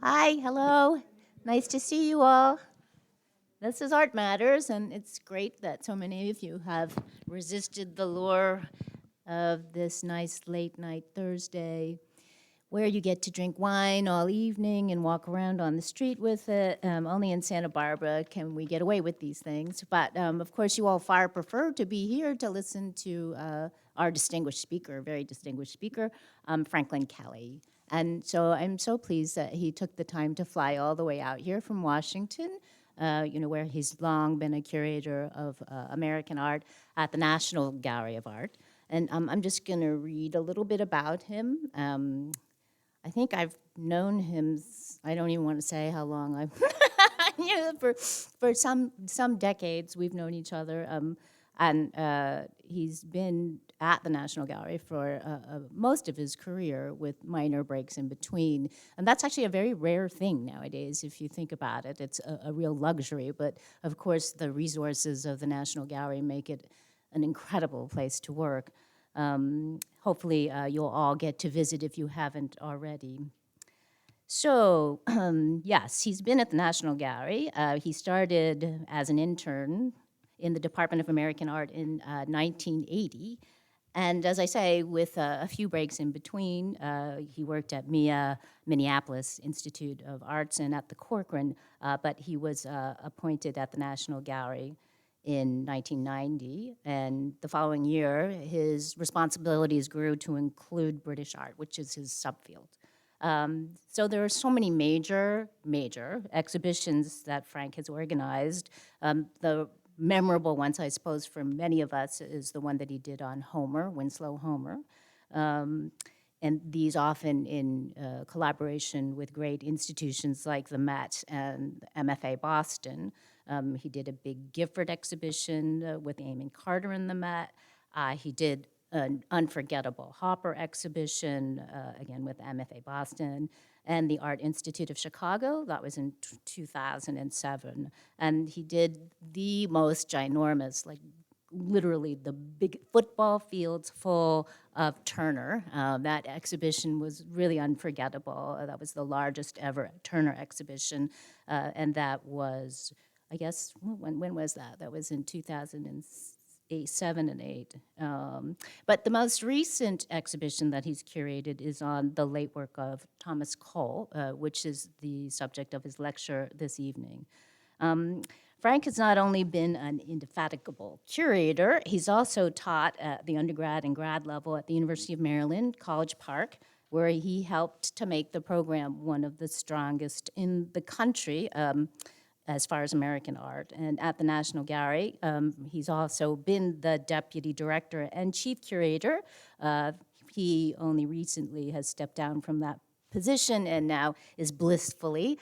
Hi, hello. Nice to see you all. This is Art Matters, and it's great that so many of you have resisted the lure of this nice late night Thursday where you get to drink wine all evening and walk around on the street with it. Only in Santa Barbara can we get away with these things. But of course, you all far prefer to be here to listen to our distinguished speaker, very distinguished speaker, Franklin Kelly. And so I'm so pleased that he took the time to fly all the way out here from Washington, where he's long been a curator of American art at the National Gallery of Art. And I'm just going to read a little bit about him. I think I've known him. I don't even want to say how long I've for some decades we've known each other, and he's been at the National Gallery for most of his career, with minor breaks in between. And that's actually a very rare thing nowadays, if you think about it. It's a real luxury, but of course the resources of the National Gallery make it an incredible place to work. Hopefully, you'll all get to visit if you haven't already. So, yes, he's been at the National Gallery. He started as an intern in the Department of American Art in 1980. And as I say, with a few breaks in between, he worked at MIA, Minneapolis Institute of Arts, and at the Corcoran, but he was appointed at the National Gallery in 1990, and the following year, his responsibilities grew to include British art, which is his subfield. So there are so many major exhibitions that Frank has organized. The memorable ones, I suppose, for many of us is the one that he did on Homer, Winslow Homer. And these often in collaboration with great institutions like the Met and MFA Boston. He did a big Gifford exhibition with Eamon Carter in the Met. He did an unforgettable Hopper exhibition, again with MFA Boston, and the Art Institute of Chicago. That was in 2007. And he did the most ginormous, like literally the big football fields full of Turner. That exhibition was really unforgettable. That was the largest ever Turner exhibition, and that was, I guess, when was that? That was in 2007 and 8. But the most recent exhibition that he's curated is on the late work of Thomas Cole, which is the subject of his lecture this evening. Frank has not only been an indefatigable curator, he's also taught at the undergrad and grad level at the University of Maryland, College Park, where he helped to make the program one of the strongest in the country as far as American art. And at the National Gallery, he's also been the deputy director and chief curator. He only recently has stepped down from that position and now is blissfully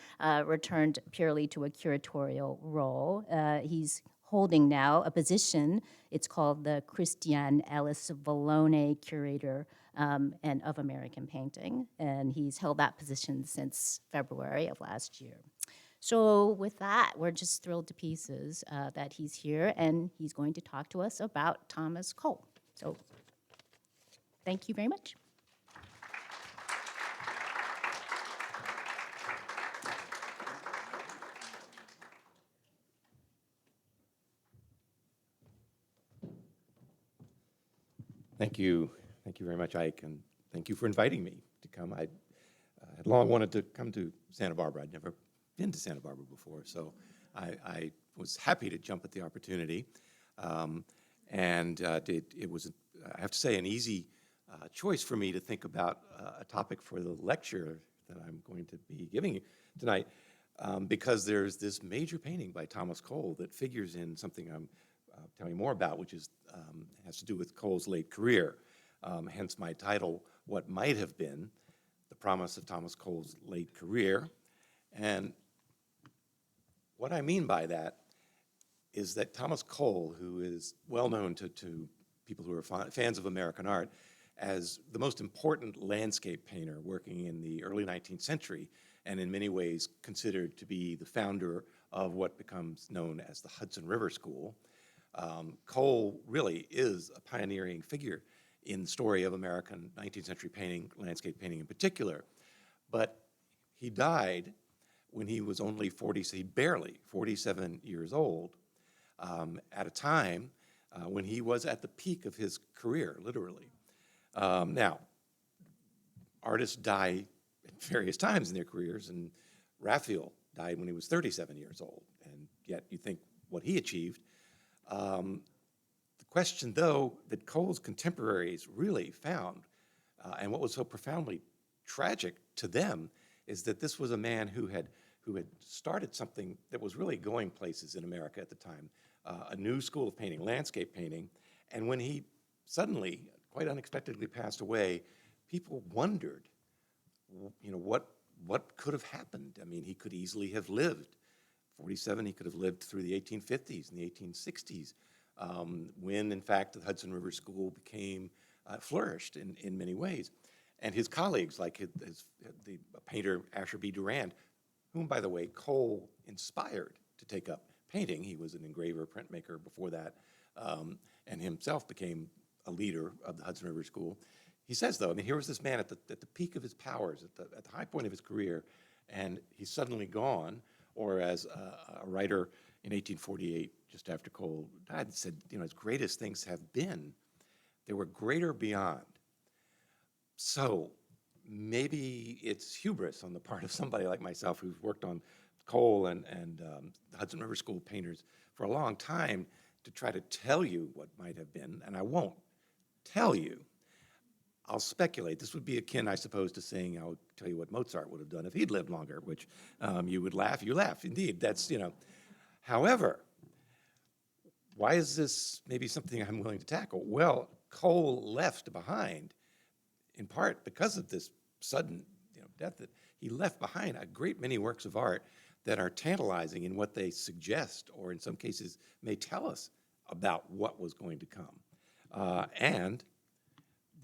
returned purely to a curatorial role. He's holding now a position, it's called the Christiane Ellis Vallone Curator and of American Painting, and he's held that position since February of last year. So with that, we're just thrilled to pieces that he's here, and he's going to talk to us about Thomas Cole. So thank you very much. Thank you. Thank you very much, Ike, and thank you for inviting me to come. I had long wanted to come to Santa Barbara. I'd never been to Santa Barbara before, so I was happy to jump at the opportunity. It was, I have to say, an easy choice for me to think about a topic for the lecture that I'm going to be giving tonight, because there's this major painting by Thomas Cole that figures in something I'm telling you more about, which is has to do with Cole's late career. Hence my title, What Might Have Been, The Promise of Thomas Cole's Late Career. And what I mean by that is that Thomas Cole, who is well known to people who are fans of American art as the most important landscape painter working in the early 19th century, and in many ways considered to be the founder of what becomes known as the Hudson River School, Cole really is a pioneering figure in the story of American 19th century painting, landscape painting in particular. But He died when he was only barely 47 years old, at a time when he was at the peak of his career, literally. Now, artists die at various times in their careers, and Raphael died when he was 37 years old, and yet you think what he achieved. The question, though, that Cole's contemporaries really found, and what was so profoundly tragic to them, is that this was a man who had started something that was really going places in America at the time, a new school of painting, landscape painting, and when he suddenly, quite unexpectedly passed away, people wondered, what could have happened? I mean, he could easily have lived. 47, he could have lived through the 1850s and the 1860s, when, in fact, the Hudson River School flourished in many ways. And his colleagues, like the painter Asher B. Durand, whom, by the way, Cole inspired to take up painting. He was an engraver, printmaker before that, and himself became a leader of the Hudson River School. He says, though, I mean, here was this man at the peak of his powers, at the high point of his career, and he's suddenly gone. Or as a writer in 1848, just after Cole died, said, as great as things have been, they were greater beyond. So maybe it's hubris on the part of somebody like myself who's worked on Cole and the Hudson River School painters for a long time to try to tell you what might have been, and I won't tell you. I'll speculate. This would be akin, I suppose, to saying, I'll tell you what Mozart would have done if he'd lived longer, which you would laugh. You laugh, indeed. That's. However, why is this maybe something I'm willing to tackle? Well, Cole left behind, in part because of this sudden death, that he left behind a great many works of art that are tantalizing in what they suggest, or in some cases may tell us about what was going to come. And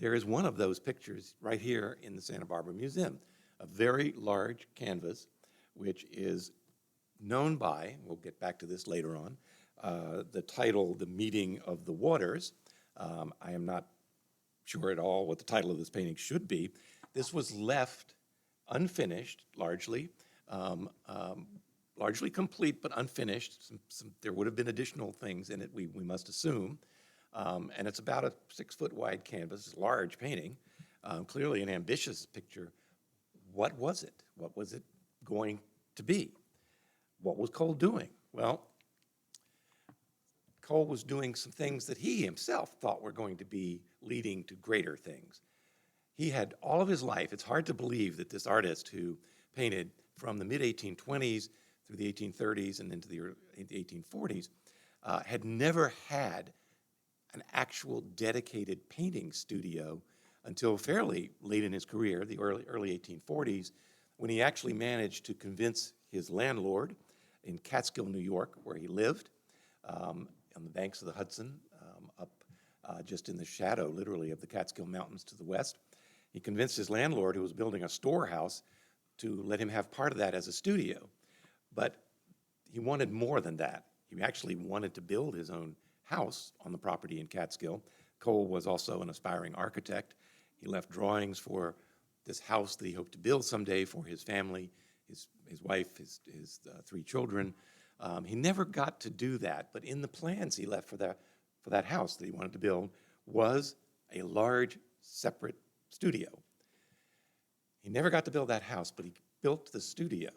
there is one of those pictures right here in the Santa Barbara Museum, a very large canvas, which is known by, we'll get back to this later on, the title, The Meeting of the Waters. I am not sure at all what the title of this painting should be. This was left unfinished, largely complete, but unfinished. There would have been additional things in it, we must assume. And it's about a 6-foot wide canvas, it's a large painting, clearly an ambitious picture. What was it? What was it going to be? What was Cole doing? Well, Cole was doing some things that he himself thought were going to be leading to greater things. He had all of his life, it's hard to believe that this artist who painted from the mid-1820s through the 1830s and into the 1840s had never had an actual dedicated painting studio until fairly late in his career, the early 1840s, when he actually managed to convince his landlord in Catskill, New York, where he lived, on the banks of the Hudson, up just in the shadow, literally, of the Catskill Mountains to the west. He convinced his landlord, who was building a storehouse, to let him have part of that as a studio. But he wanted more than that. He actually wanted to build his own house on the property in Catskill. Cole was also an aspiring architect. He left drawings for this house that he hoped to build someday for his family, his wife, his 3 children. He never got to do that, but in the plans he left for that house that he wanted to build was a large, separate studio. He never got to build that house, but he built the studio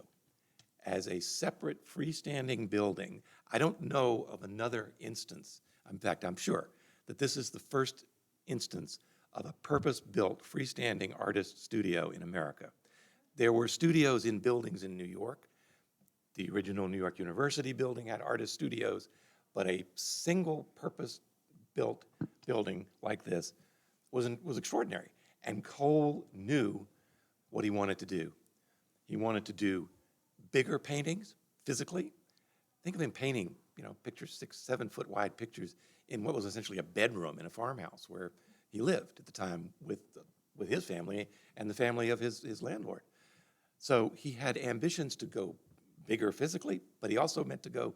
as a separate freestanding building. I don't know of another instance, in fact, I'm sure, that this is the first instance of a purpose-built freestanding artist studio in America. There were studios in buildings in New York. The original New York University building had artist studios, but a single purpose-built building like this was extraordinary. And Cole knew what he wanted to do. He wanted to do bigger paintings, physically. Think of him painting, pictures, 6, 7 foot wide pictures in what was essentially a bedroom in a farmhouse where he lived at the time with his family and the family of his landlord. So he had ambitions to go bigger physically, but he also meant to go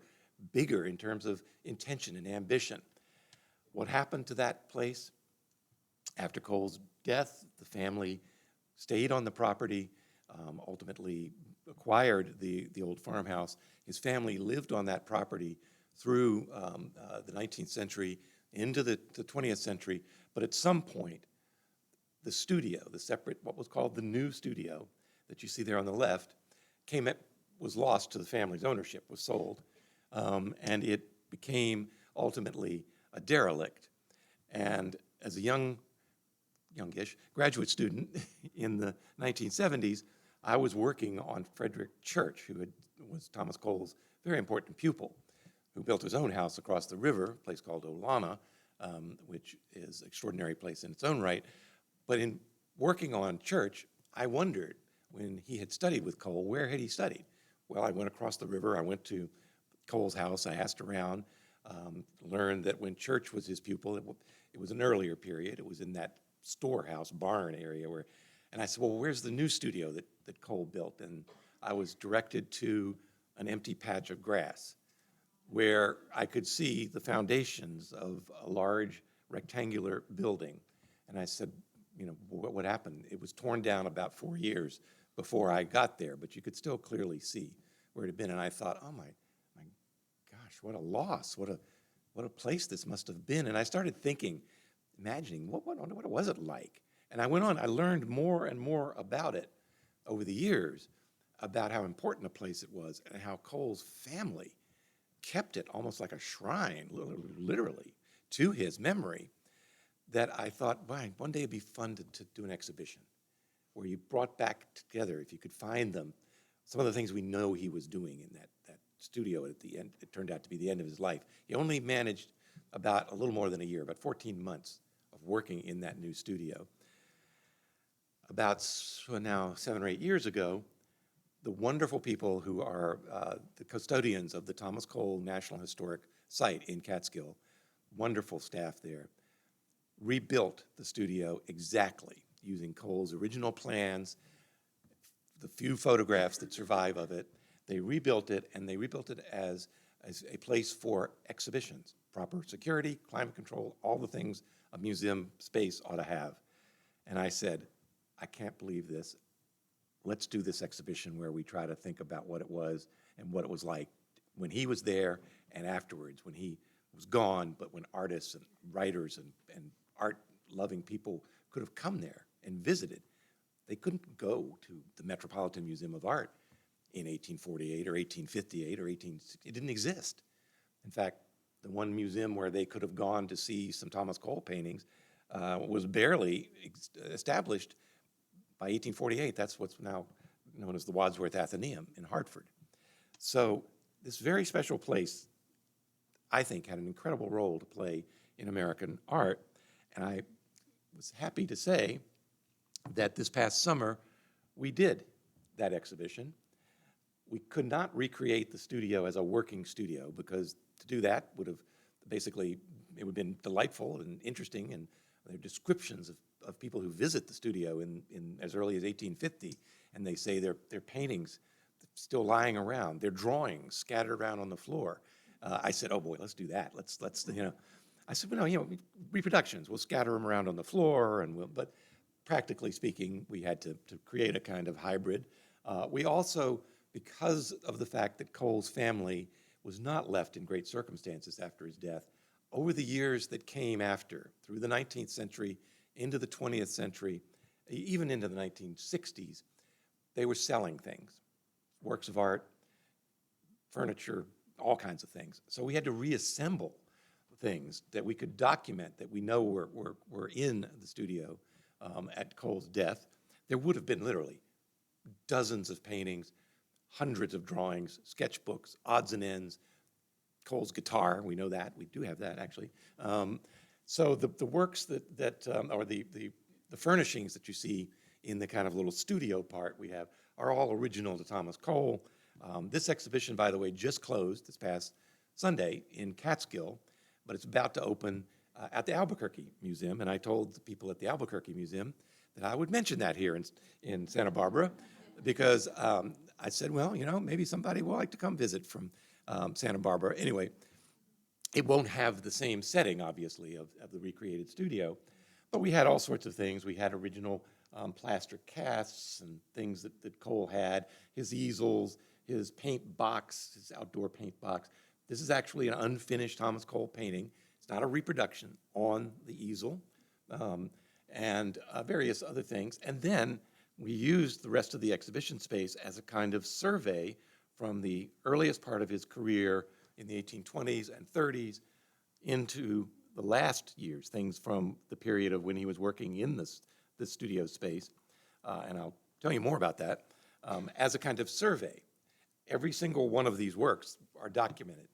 bigger in terms of intention and ambition. What happened to that place? After Cole's death, the family stayed on the property. ultimately acquired the old farmhouse. His family lived on that property through the 19th century into the 20th century, but at some point, the studio, the separate, what was called the new studio that you see there on the left, was lost to the family's ownership, was sold, and it became ultimately a derelict. And as a youngish graduate student in the 1970s, I was working on Frederick Church, who was Thomas Cole's very important pupil, who built his own house across the river, a place called Olana, which is an extraordinary place in its own right. But in working on Church, I wondered, when he had studied with Cole, where had he studied? Well, I went across the river, I went to Cole's house, I asked around, learned that when Church was his pupil, it was an earlier period, it was in that storehouse, barn area and I said, well, where's the new studio that Cole built? And I was directed to an empty patch of grass where I could see the foundations of a large rectangular building. And I said, what happened? It was torn down about 4 years before I got there, but you could still clearly see where it had been. And I thought, oh my gosh, what a loss, what a place this must have been. And I started thinking, imagining, what was it like? And I went on, I learned more and more about it over the years, about how important a place it was and how Cole's family kept it almost like a shrine, literally, to his memory, that I thought, boy, one day it'd be fun to do an exhibition where you brought back together, if you could find them, some of the things we know he was doing in that studio at the end. It turned out to be the end of his life. He only managed about a little more than a year, about 14 months of working in that new studio. About now 7 or 8 years ago, the wonderful people who are the custodians of the Thomas Cole National Historic Site in Catskill, wonderful staff there, rebuilt the studio exactly using Cole's original plans, the few photographs that survive of it. They rebuilt it, and they rebuilt it as a place for exhibitions, proper security, climate control, all the things a museum space ought to have. And I said, I can't believe this. Let's do this exhibition where we try to think about what it was and what it was like when he was there and afterwards, when he was gone, but when artists and writers and art-loving people could have come there and visited. They couldn't go to the Metropolitan Museum of Art in 1848 or 1858 or it didn't exist. In fact, the one museum where they could have gone to see some Thomas Cole paintings was barely established by 1848. That's what's now known as the Wadsworth Athenaeum in Hartford. So this very special place, I think, had an incredible role to play in American art. And I was happy to say that this past summer, we did that exhibition. We could not recreate the studio as a working studio because to do that would have basically, it would have been delightful and interesting, and there are descriptions of people who visit the studio in as early as 1850, and they say their paintings still lying around, their drawings scattered around on the floor. I said, oh boy, let's do that. Let's I said, well, no, reproductions, we'll scatter them around on the floor, but practically speaking, we had to create a kind of hybrid. We also, because of the fact that Cole's family was not left in great circumstances after his death, over the years that came after, through the 19th century, into the 20th century, even into the 1960s, they were selling things, works of art, furniture, all kinds of things. So we had to reassemble things that we could document, that we know were in the studio at Cole's death. There would have been literally dozens of paintings, hundreds of drawings, sketchbooks, odds and ends, Cole's guitar, we know that, we do have that actually. So the works or the furnishings that you see in the kind of little studio part we have are all original to Thomas Cole. This exhibition, by the way, just closed this past Sunday in Catskill, but it's about to open at the Albuquerque Museum, and I told the people at the Albuquerque Museum that I would mention that here in Santa Barbara, because I said, well, maybe somebody will like to come visit from Santa Barbara. Anyway, it won't have the same setting, obviously, of the recreated studio, but we had all sorts of things. We had original plaster casts and things that Cole had, his easels, his paint box, his outdoor paint box. This is actually an unfinished Thomas Cole painting. It's not a reproduction on the easel, and various other things. And then we used the rest of the exhibition space as a kind of survey from the earliest part of his career in the 1820s and 30s into the last years, things from the period of when he was working in this studio space, and I'll tell you more about that, as a kind of survey. Every single one of these works are documented,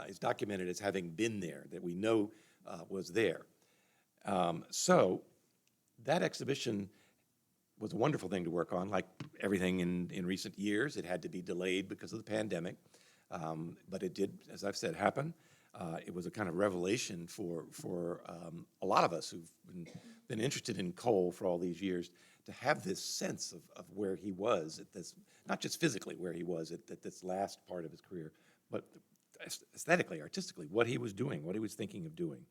is documented as having been there, that we know was there. So that exhibition was a wonderful thing to work on. Like everything in recent years, it had to be delayed because of the pandemic, but it did, as I've said, happen. It was a kind of revelation for a lot of us who've been interested in Cole for all these years, to have this sense of where he was at this, not just physically where he was at this last part of his career, but aesthetically, artistically, what he was doing, what he was thinking of doing.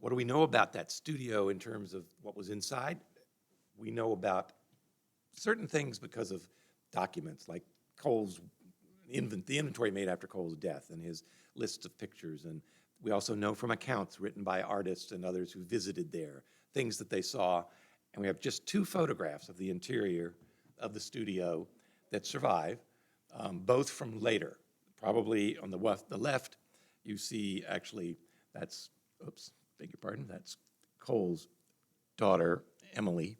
What do we know about that studio in terms of what was inside? We know about certain things because of documents, like Cole's the inventory made after Cole's death and his lists of pictures. And we also know from accounts written by artists and others who visited there, things that they saw. And we have just 2 photographs of the interior of the studio that survive, both from later. Probably on the left, you see actually, that's, oops, beg your pardon, that's Cole's daughter, Emily,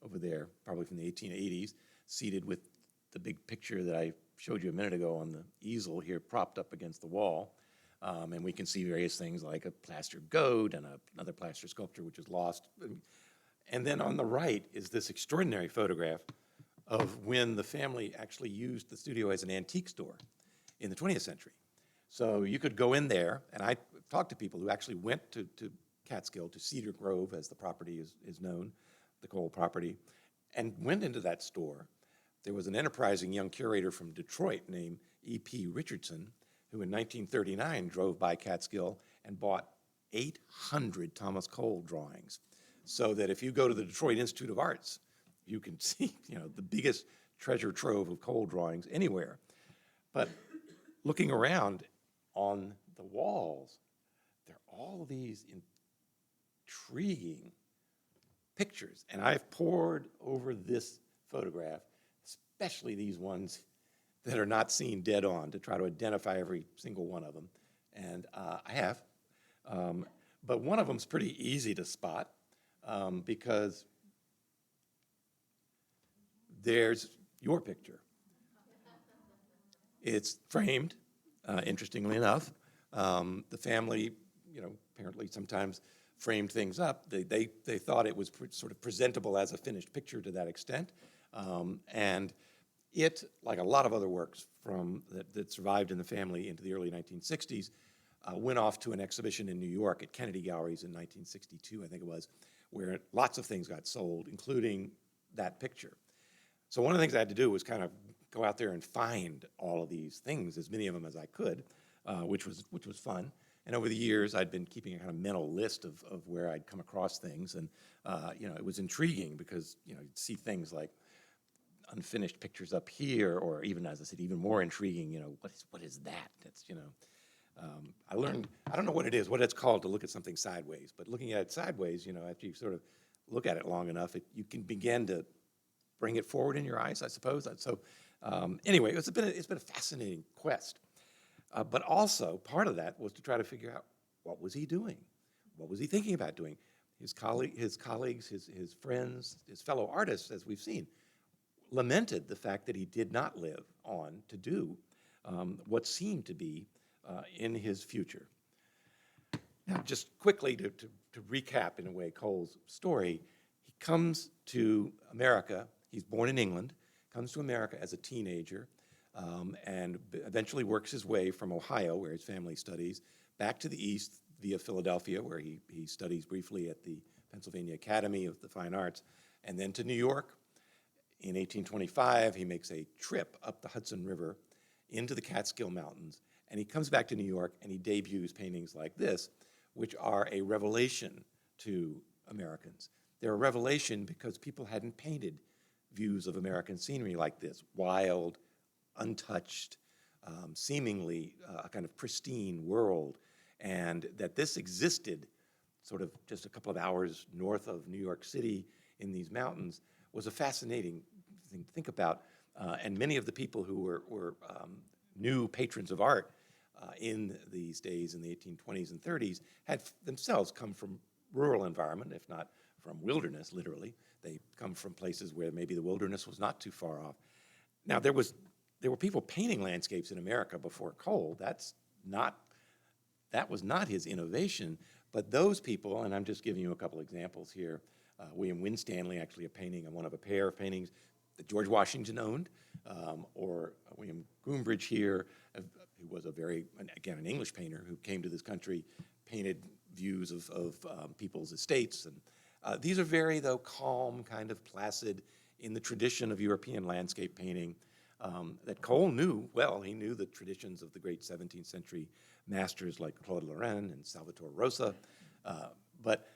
over there, probably from the 1880s, seated with the big picture that I showed you a minute ago on the easel here, propped up against the wall. And we can see various things like a plaster goat and another plaster sculpture, which is lost. And then on the right is this extraordinary photograph of when the family actually used the studio as an antique store in the 20th century. So you could go in there, and I talked to people who actually went to Catskill, to Cedar Grove, as the property is known, the Cole property, and went into that store. There was an enterprising young curator from Detroit named E.P. Richardson, who in 1939 drove by Catskill and bought 800 Thomas Cole drawings. So that if you go to the Detroit Institute of Arts, you can see, the biggest treasure trove of Cole drawings anywhere. But looking around on the walls, there are all of these intriguing pictures. And I've pored over this photograph, especially these ones that are not seen dead on, to try to identify every single one of them. And I have. But one of them is pretty easy to spot because there's your picture. It's framed, interestingly enough. The family, apparently sometimes framed things up. They thought it was sort of presentable as a finished picture to that extent. And it, like a lot of other works that survived in the family into the early 1960s, went off to an exhibition in New York at Kennedy Galleries in 1962, I think it was, where lots of things got sold, including that picture. So one of the things I had to do was kind of go out there and find all of these things, as many of them as I could, which was fun. And over the years, I'd been keeping a kind of mental list of where I'd come across things. And, it was intriguing because, you'd see things like unfinished pictures up here, or even, as I said, even more intriguing, what is that? That's, I learned, I don't know what it is, what it's called to look at something sideways, but looking at it sideways, after you sort of look at it long enough, you can begin to bring it forward in your eyes, I suppose. So anyway, it's been a fascinating quest. But also, part of that was to try to figure out, what was he doing? What was he thinking about doing? His colleagues, his friends, his fellow artists, as we've seen, lamented the fact that he did not live on to do what seemed to be in his future. Now, just quickly to recap, in a way, Cole's story, he comes to America. He's born in England, comes to America as a teenager, and eventually works his way from Ohio, where his family studies, back to the east via Philadelphia, where he studies briefly at the Pennsylvania Academy of the Fine Arts, and then to New York. In 1825, he makes a trip up the Hudson River into the Catskill Mountains, and he comes back to New York and he debuts paintings like this, which are a revelation to Americans. They're a revelation because people hadn't painted views of American scenery like this, wild, untouched, seemingly a kind of pristine world, and that this existed sort of just a couple of hours north of New York City in these mountains was a fascinating thing to think about. And many of the people who were new patrons of art in these days in the 1820s and 30s had themselves come from rural environment, if not from wilderness, literally. They come from places where maybe the wilderness was not too far off. Now, there were people painting landscapes in America before Cole. That was not his innovation, but those people, and I'm just giving you a couple examples here. William Winstanley, actually a painting, one of a pair of paintings that George Washington owned, or William Groombridge here, who was again, an English painter who came to this country, painted views of people's estates. And these are very, though, calm, kind of placid, in the tradition of European landscape painting that Cole knew well. He knew the traditions of the great 17th century masters like Claude Lorrain and Salvatore Rosa. But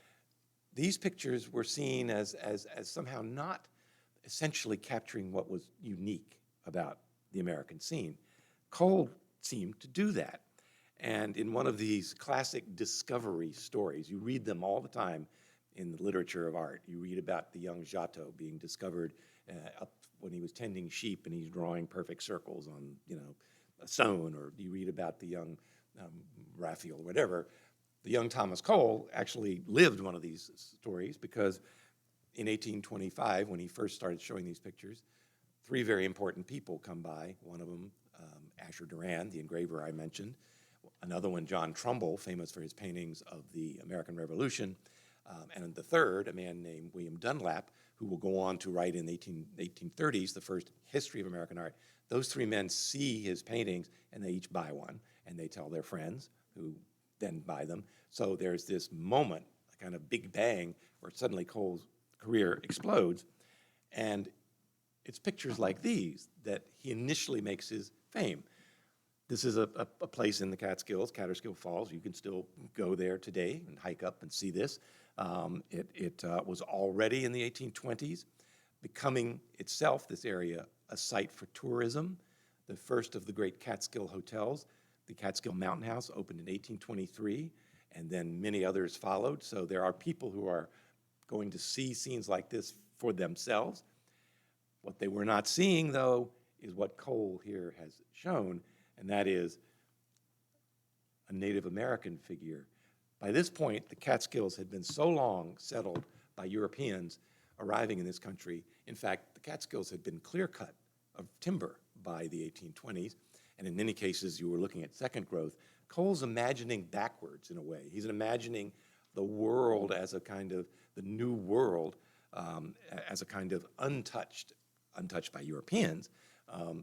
these pictures were seen as somehow not essentially capturing what was unique about the American scene. Cole seemed to do that. And in one of these classic discovery stories, you read them all the time in the literature of art. You read about the young Giotto being discovered up when he was tending sheep and he's drawing perfect circles on, a stone, or you read about the young Raphael, or whatever. The young Thomas Cole actually lived one of these stories because in 1825, when he first started showing these pictures, three very important people come by. One of them, Asher Durand, the engraver I mentioned. Another one, John Trumbull, famous for his paintings of the American Revolution. And the third, a man named William Dunlap, who will go on to write in the 1830s the first history of American art. Those three men see his paintings, and they each buy one, and they tell their friends, who then buy them. So there's this moment, a kind of big bang, where suddenly Cole's career explodes. And it's pictures like these that he initially makes his fame. This is a place in the Catskills, Catterskill Falls. You can still go there today and hike up and see this. It was already in the 1820s, becoming itself, this area, a site for tourism. The first of the great Catskill hotels, the Catskill Mountain House, opened in 1823, and then many others followed. So there are people who are going to see scenes like this for themselves. What they were not seeing, though, is what Cole here has shown, and that is a Native American figure. By this point, the Catskills had been so long settled by Europeans arriving in this country. In fact, the Catskills had been clear-cut of timber by the 1820s, and in many cases, you were looking at second growth. Cole's imagining backwards in a way. He's imagining the world as a kind of, the new world, as a kind of untouched by Europeans,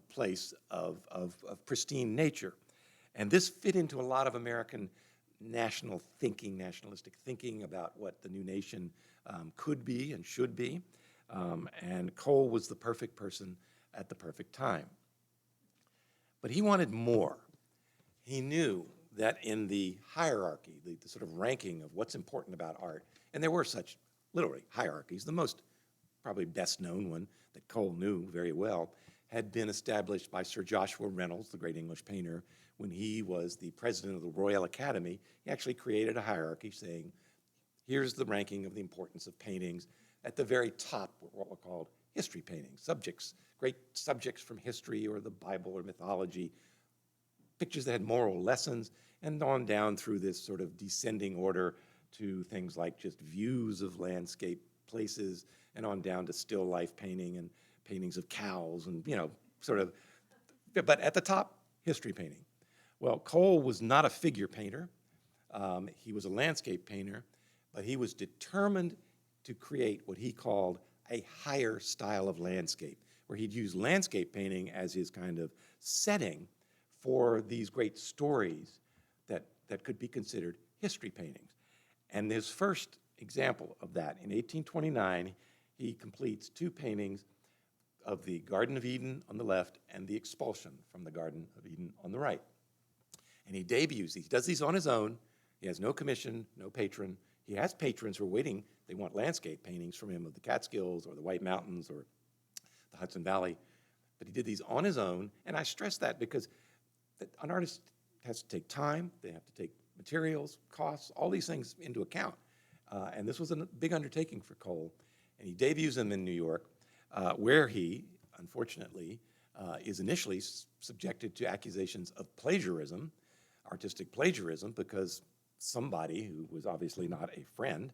place of pristine nature. And this fit into a lot of American nationalistic thinking about what the new nation could be and should be. And Cole was the perfect person at the perfect time. But he wanted more. He knew that in the hierarchy, the sort of ranking of what's important about art, and there were such literally hierarchies, the most probably best known one that Cole knew very well had been established by Sir Joshua Reynolds, the great English painter, when he was the president of the Royal Academy. He actually created a hierarchy saying, here's the ranking of the importance of paintings. At the very top were what were called history paintings, subjects, great subjects from history or the Bible or mythology, pictures that had moral lessons, and on down through this sort of descending order to things like just views of landscape places, and on down to still life painting and paintings of cows and, sort of, but at the top, history painting. Well, Cole was not a figure painter. He was a landscape painter, but he was determined to create what he called a higher style of landscape, where he'd use landscape painting as his kind of setting for these great stories that could be considered history paintings. And his first example of that, in 1829, he completes two paintings of the Garden of Eden on the left and the expulsion from the Garden of Eden on the right. And he debuts these. He does these on his own. He has no commission, no patron. he has patrons who are waiting. They want landscape paintings from him of the Catskills or the White Mountains or the Hudson Valley. But he did these on his own, and I stress that because an artist has to take time, they have to take materials, costs, all these things into account. And this was a big undertaking for Cole. And he debuts him in New York, where he, unfortunately, is initially subjected to accusations of plagiarism, artistic plagiarism, because somebody who was obviously not a friend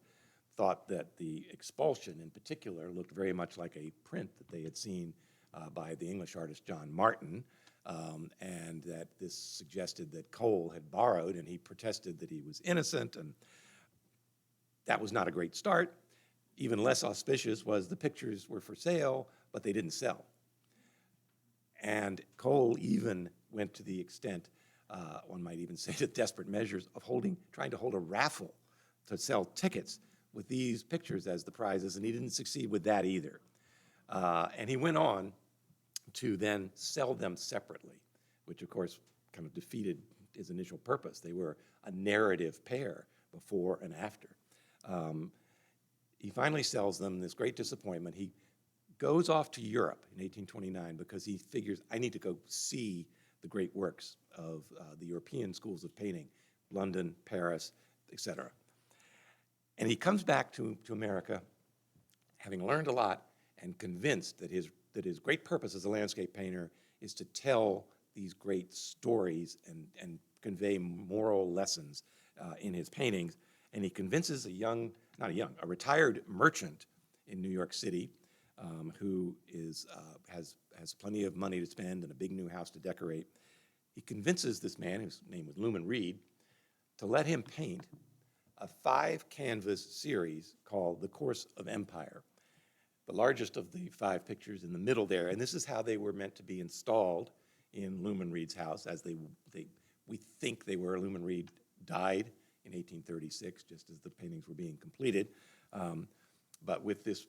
thought that the expulsion in particular looked very much like a print that they had seen by the English artist John Martin, and that this suggested that Cole had borrowed, and he protested that he was innocent, and that was not a great start. Even less auspicious was the pictures were for sale, but they didn't sell. And Cole even went to the extent, one might even say to desperate measures, of trying to hold a raffle to sell tickets with these pictures as the prizes, and he didn't succeed with that either. And he went on to then sell them separately, which of course kind of defeated his initial purpose. They were a narrative pair before and after. He finally sells them, this great disappointment. He goes off to Europe in 1829 because he figures, I need to go see the great works of the European schools of painting, London, Paris, etc. And he comes back to America, having learned a lot and convinced that his great purpose as a landscape painter is to tell these great stories and convey moral lessons in his paintings. And he convinces a retired merchant in New York City who has plenty of money to spend and a big new house to decorate. He convinces this man, whose name was Luman Reed, to let him paint a 5-canvas series called The Course of Empire, the largest of the 5 pictures in the middle there. And this is how they were meant to be installed in Luman Reed's house, as we think they were. Luman Reed died in 1836, just as the paintings were being completed. But with this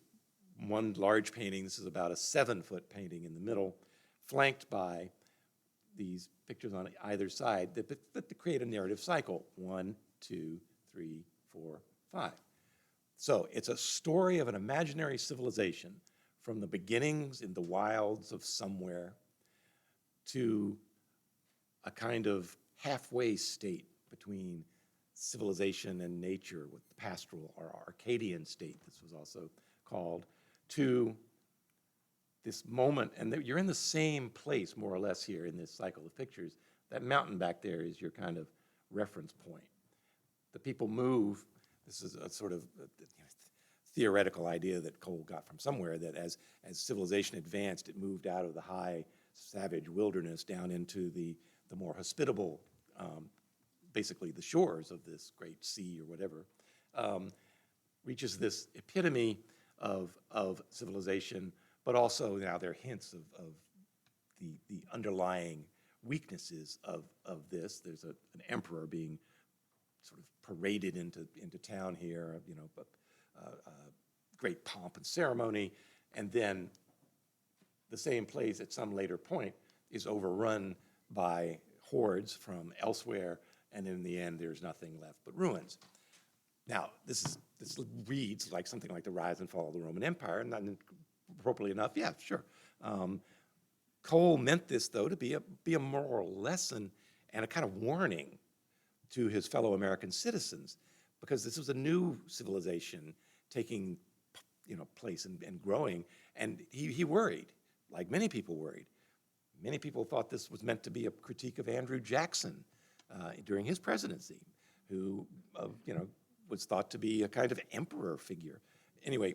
one large painting, this is about a 7-foot painting in the middle, flanked by these pictures on either side that create a narrative cycle. 1, 2, 3, 4, 5. So it's a story of an imaginary civilization from the beginnings in the wilds of somewhere to a kind of halfway state between civilization and nature, with the pastoral or Arcadian state, this was also called, to this moment. And you're in the same place, more or less, here in this cycle of pictures. That mountain back there is your kind of reference point. The people move. This is a sort of theoretical idea that Cole got from somewhere, that as civilization advanced, it moved out of the high, savage wilderness down into the more hospitable, basically the shores of this great sea or whatever, reaches this epitome of civilization, but also now there are hints of the underlying weaknesses of this. There's an emperor being sort of paraded into town here, great pomp and ceremony, and then the same place at some later point is overrun by hordes from elsewhere, and in the end there's nothing left but ruins. Now, this reads like something like the rise and fall of the Roman Empire, and not appropriately enough, yeah, sure. Cole meant this, though, to be a moral lesson and a kind of warning to his fellow American citizens, because this was a new civilization taking place and growing, and he worried, like many people worried. Many people thought this was meant to be a critique of Andrew Jackson during his presidency, who was thought to be a kind of emperor figure. Anyway,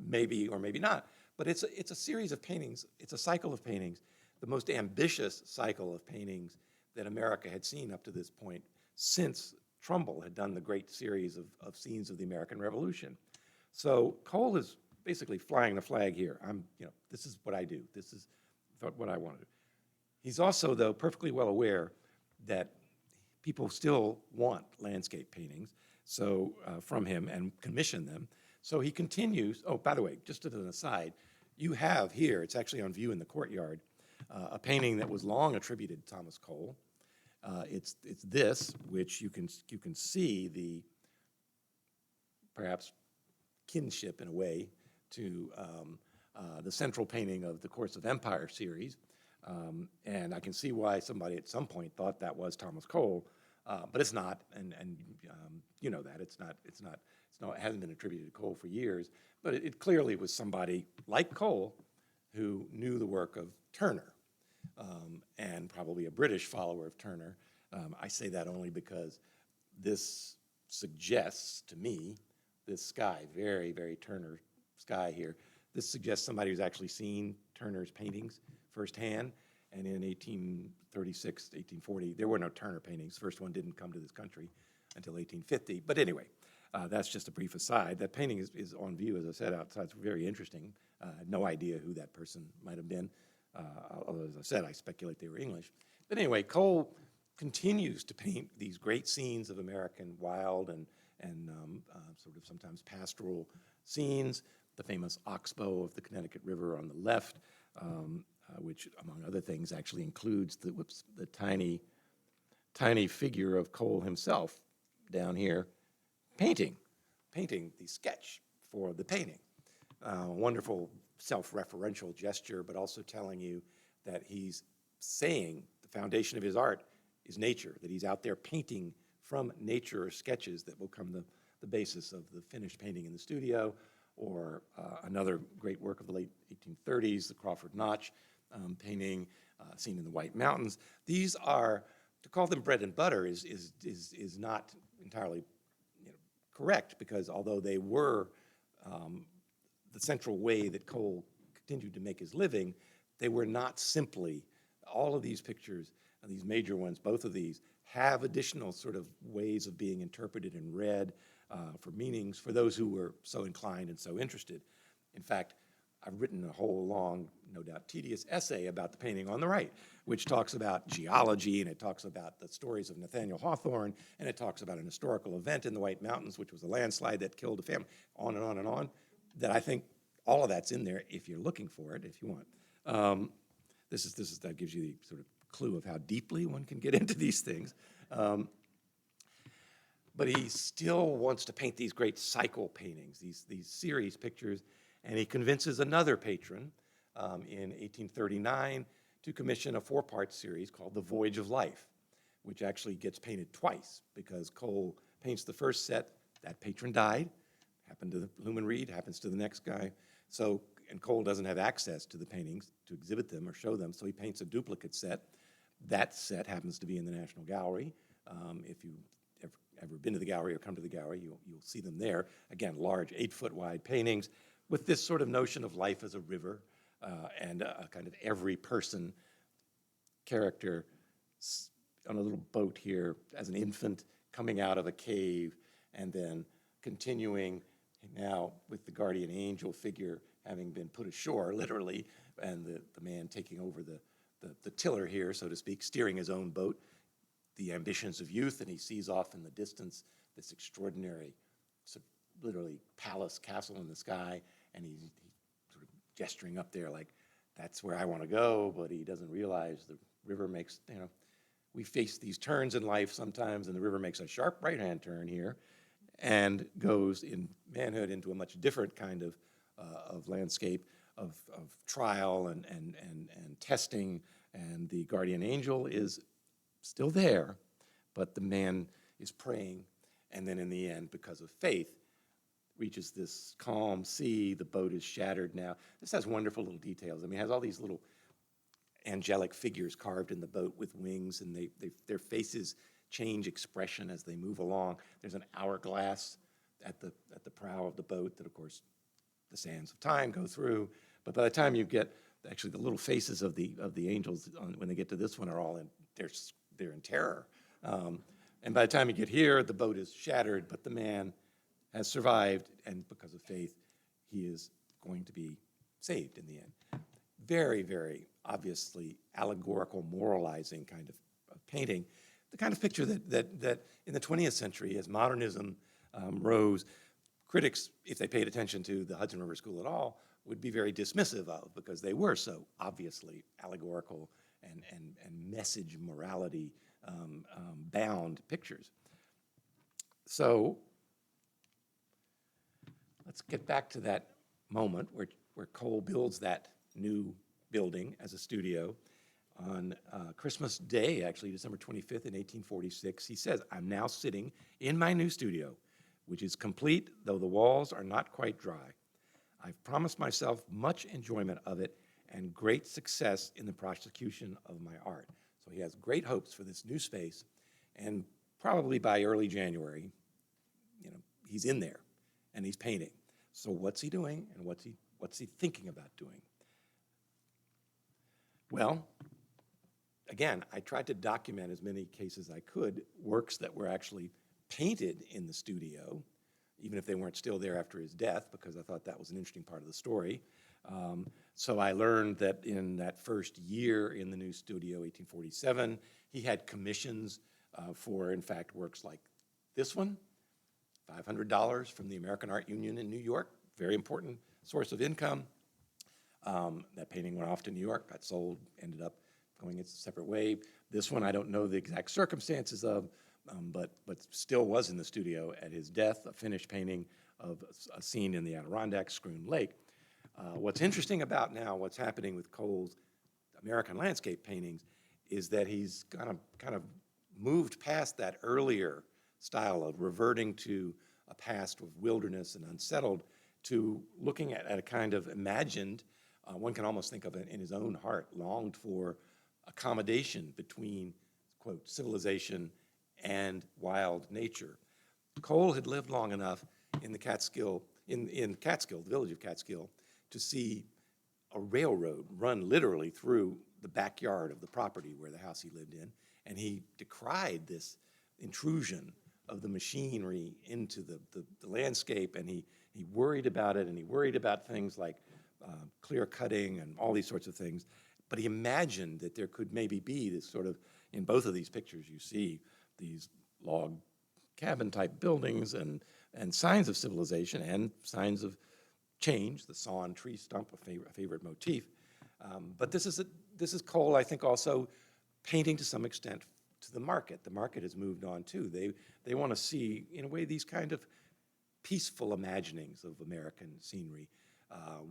maybe or maybe not, but it's a series of paintings. It's a cycle of paintings, the most ambitious cycle of paintings that America had seen up to this point since Trumbull had done the great series of scenes of the American Revolution. So Cole is basically flying the flag here. This is what I do. This is what I want to do. He's also, though, perfectly well aware that people still want landscape paintings from him and commission them. So he continues. Oh, by the way, just as an aside, you have here, it's actually on view in the courtyard, a painting that was long attributed to Thomas Cole. It's this, which you can see perhaps kinship in a way to the central painting of the Course of Empire series. And I can see why somebody at some point thought that was Thomas Cole, but it's not, and you know that it hasn't been attributed to Cole for years, but it clearly was somebody like Cole who knew the work of Turner, and probably a British follower of Turner. I say that only because this suggests to me, this sky, very, very Turner sky here, this suggests somebody who's actually seen Turner's paintings firsthand. And in 1836, 1840, there were no Turner paintings. The first one didn't come to this country until 1850. But anyway, that's just a brief aside. That painting is on view, as I said, outside. It's very interesting. I had no idea who that person might have been. Although, as I said, I speculate they were English. But anyway, Cole continues to paint these great scenes of American wild and sort of sometimes pastoral scenes. The famous oxbow of the Connecticut River on the left, which, among other things, actually includes the tiny figure of Cole himself down here painting the sketch for the painting. Wonderful self-referential gesture, but also telling you that he's saying the foundation of his art is nature, that he's out there painting from nature or sketches that will become the basis of the finished painting in the studio, or another great work of the late 1830s, the Crawford Notch painting, seen in the White Mountains. These are, to call them bread and butter is not entirely correct, because although they were the central way that Cole continued to make his living, they were not simply, all of these pictures, these major ones, both of these, have additional sort of ways of being interpreted and read for meanings for those who were so inclined and so interested. In fact, I've written a whole long, no doubt tedious essay about the painting on the right, which talks about geology, and it talks about the stories of Nathaniel Hawthorne, and it talks about an historical event in the White Mountains, which was a landslide that killed a family, on and on and on, that I think all of that's in there if you're looking for it, if you want. That gives you the sort of clue of how deeply one can get into these things. But he still wants to paint these great cycle paintings, these series pictures, and he convinces another patron in 1839 to commission a 4-part series called The Voyage of Life, which actually gets painted twice, because Cole paints the first set, that patron died, happened to Lumen Reed, happens to the next guy. So, and Cole doesn't have access to the paintings to exhibit them or show them, so he paints a duplicate set. That set happens to be in the National Gallery. If you've ever been to the gallery or come to the gallery, you'll see them there. Again, large 8-foot wide paintings with this sort of notion of life as a river and a kind of every person character on a little boat here as an infant coming out of a cave, and then continuing now with the guardian angel figure having been put ashore, literally, and the man taking over the tiller here, so to speak, steering his own boat, the ambitions of youth, and he sees off in the distance this extraordinary, literally palace castle in the sky, and he's sort of gesturing up there like, that's where I want to go, but he doesn't realize the river makes, we face these turns in life sometimes, and the river makes a sharp right-hand turn here and goes in manhood into a much different kind of landscape of trial and testing, and the guardian angel is still there, but the man is praying, and then in the end, because of faith, reaches this calm sea. The boat is shattered now. This has wonderful little details. I mean, it has all these little angelic figures carved in the boat with wings, and their faces change expression as they move along. There's an hourglass at the prow of the boat that, of course, the sands of time go through. But by the time you get, actually, the little faces of the angels when they get to this one are all they're in terror. And by the time you get here, the boat is shattered, but the man has survived, and because of faith, he is going to be saved in the end. Very, very obviously allegorical, moralizing kind of painting. The kind of picture that in the 20th century, as modernism rose, critics, if they paid attention to the Hudson River School at all, would be very dismissive of, because they were so obviously allegorical and message morality bound pictures. So let's get back to that moment where Cole builds that new building as a studio. On Christmas Day, actually, December 25th in 1846, he says, "I'm now sitting in my new studio, which is complete, though the walls are not quite dry. I've promised myself much enjoyment of it and great success in the prosecution of my art." So he has great hopes for this new space, and probably by early January, he's in there and he's painting. So what's he doing, and what's he thinking about doing? Well, again, I tried to document as many cases I could, works that were actually painted in the studio, even if they weren't still there after his death, because I thought that was an interesting part of the story. So I learned that in that first year in the new studio, 1847, he had commissions for, in fact, works like this one, $500 from the American Art Union in New York, very important source of income. That painting went off to New York, got sold, ended up going its separate way. This one I don't know the exact circumstances of, but still was in the studio at his death, a finished painting of a scene in the Adirondack, Schroon Lake. What's interesting about now what's happening with Cole's American landscape paintings is that he's kind of moved past that earlier style of reverting to a past of wilderness and unsettled to looking at a kind of imagined, one can almost think of it in his own heart, longed for accommodation between, quote, civilization and wild nature. Cole had lived long enough in the Catskill, in Catskill, the village of Catskill, to see a railroad run literally through the backyard of the property where the house he lived in, and he decried this intrusion of the machinery into the landscape, and he worried about it, and he worried about things like clear cutting and all these sorts of things. But he imagined that there could maybe be this sort of, in both of these pictures you see these log cabin type buildings and signs of civilization and signs of change, the sawn tree stump, a favorite motif. But this is Cole, I think, also painting to some extent to the market. The market has moved on too. They want to see, in a way, these kind of peaceful imaginings of American scenery.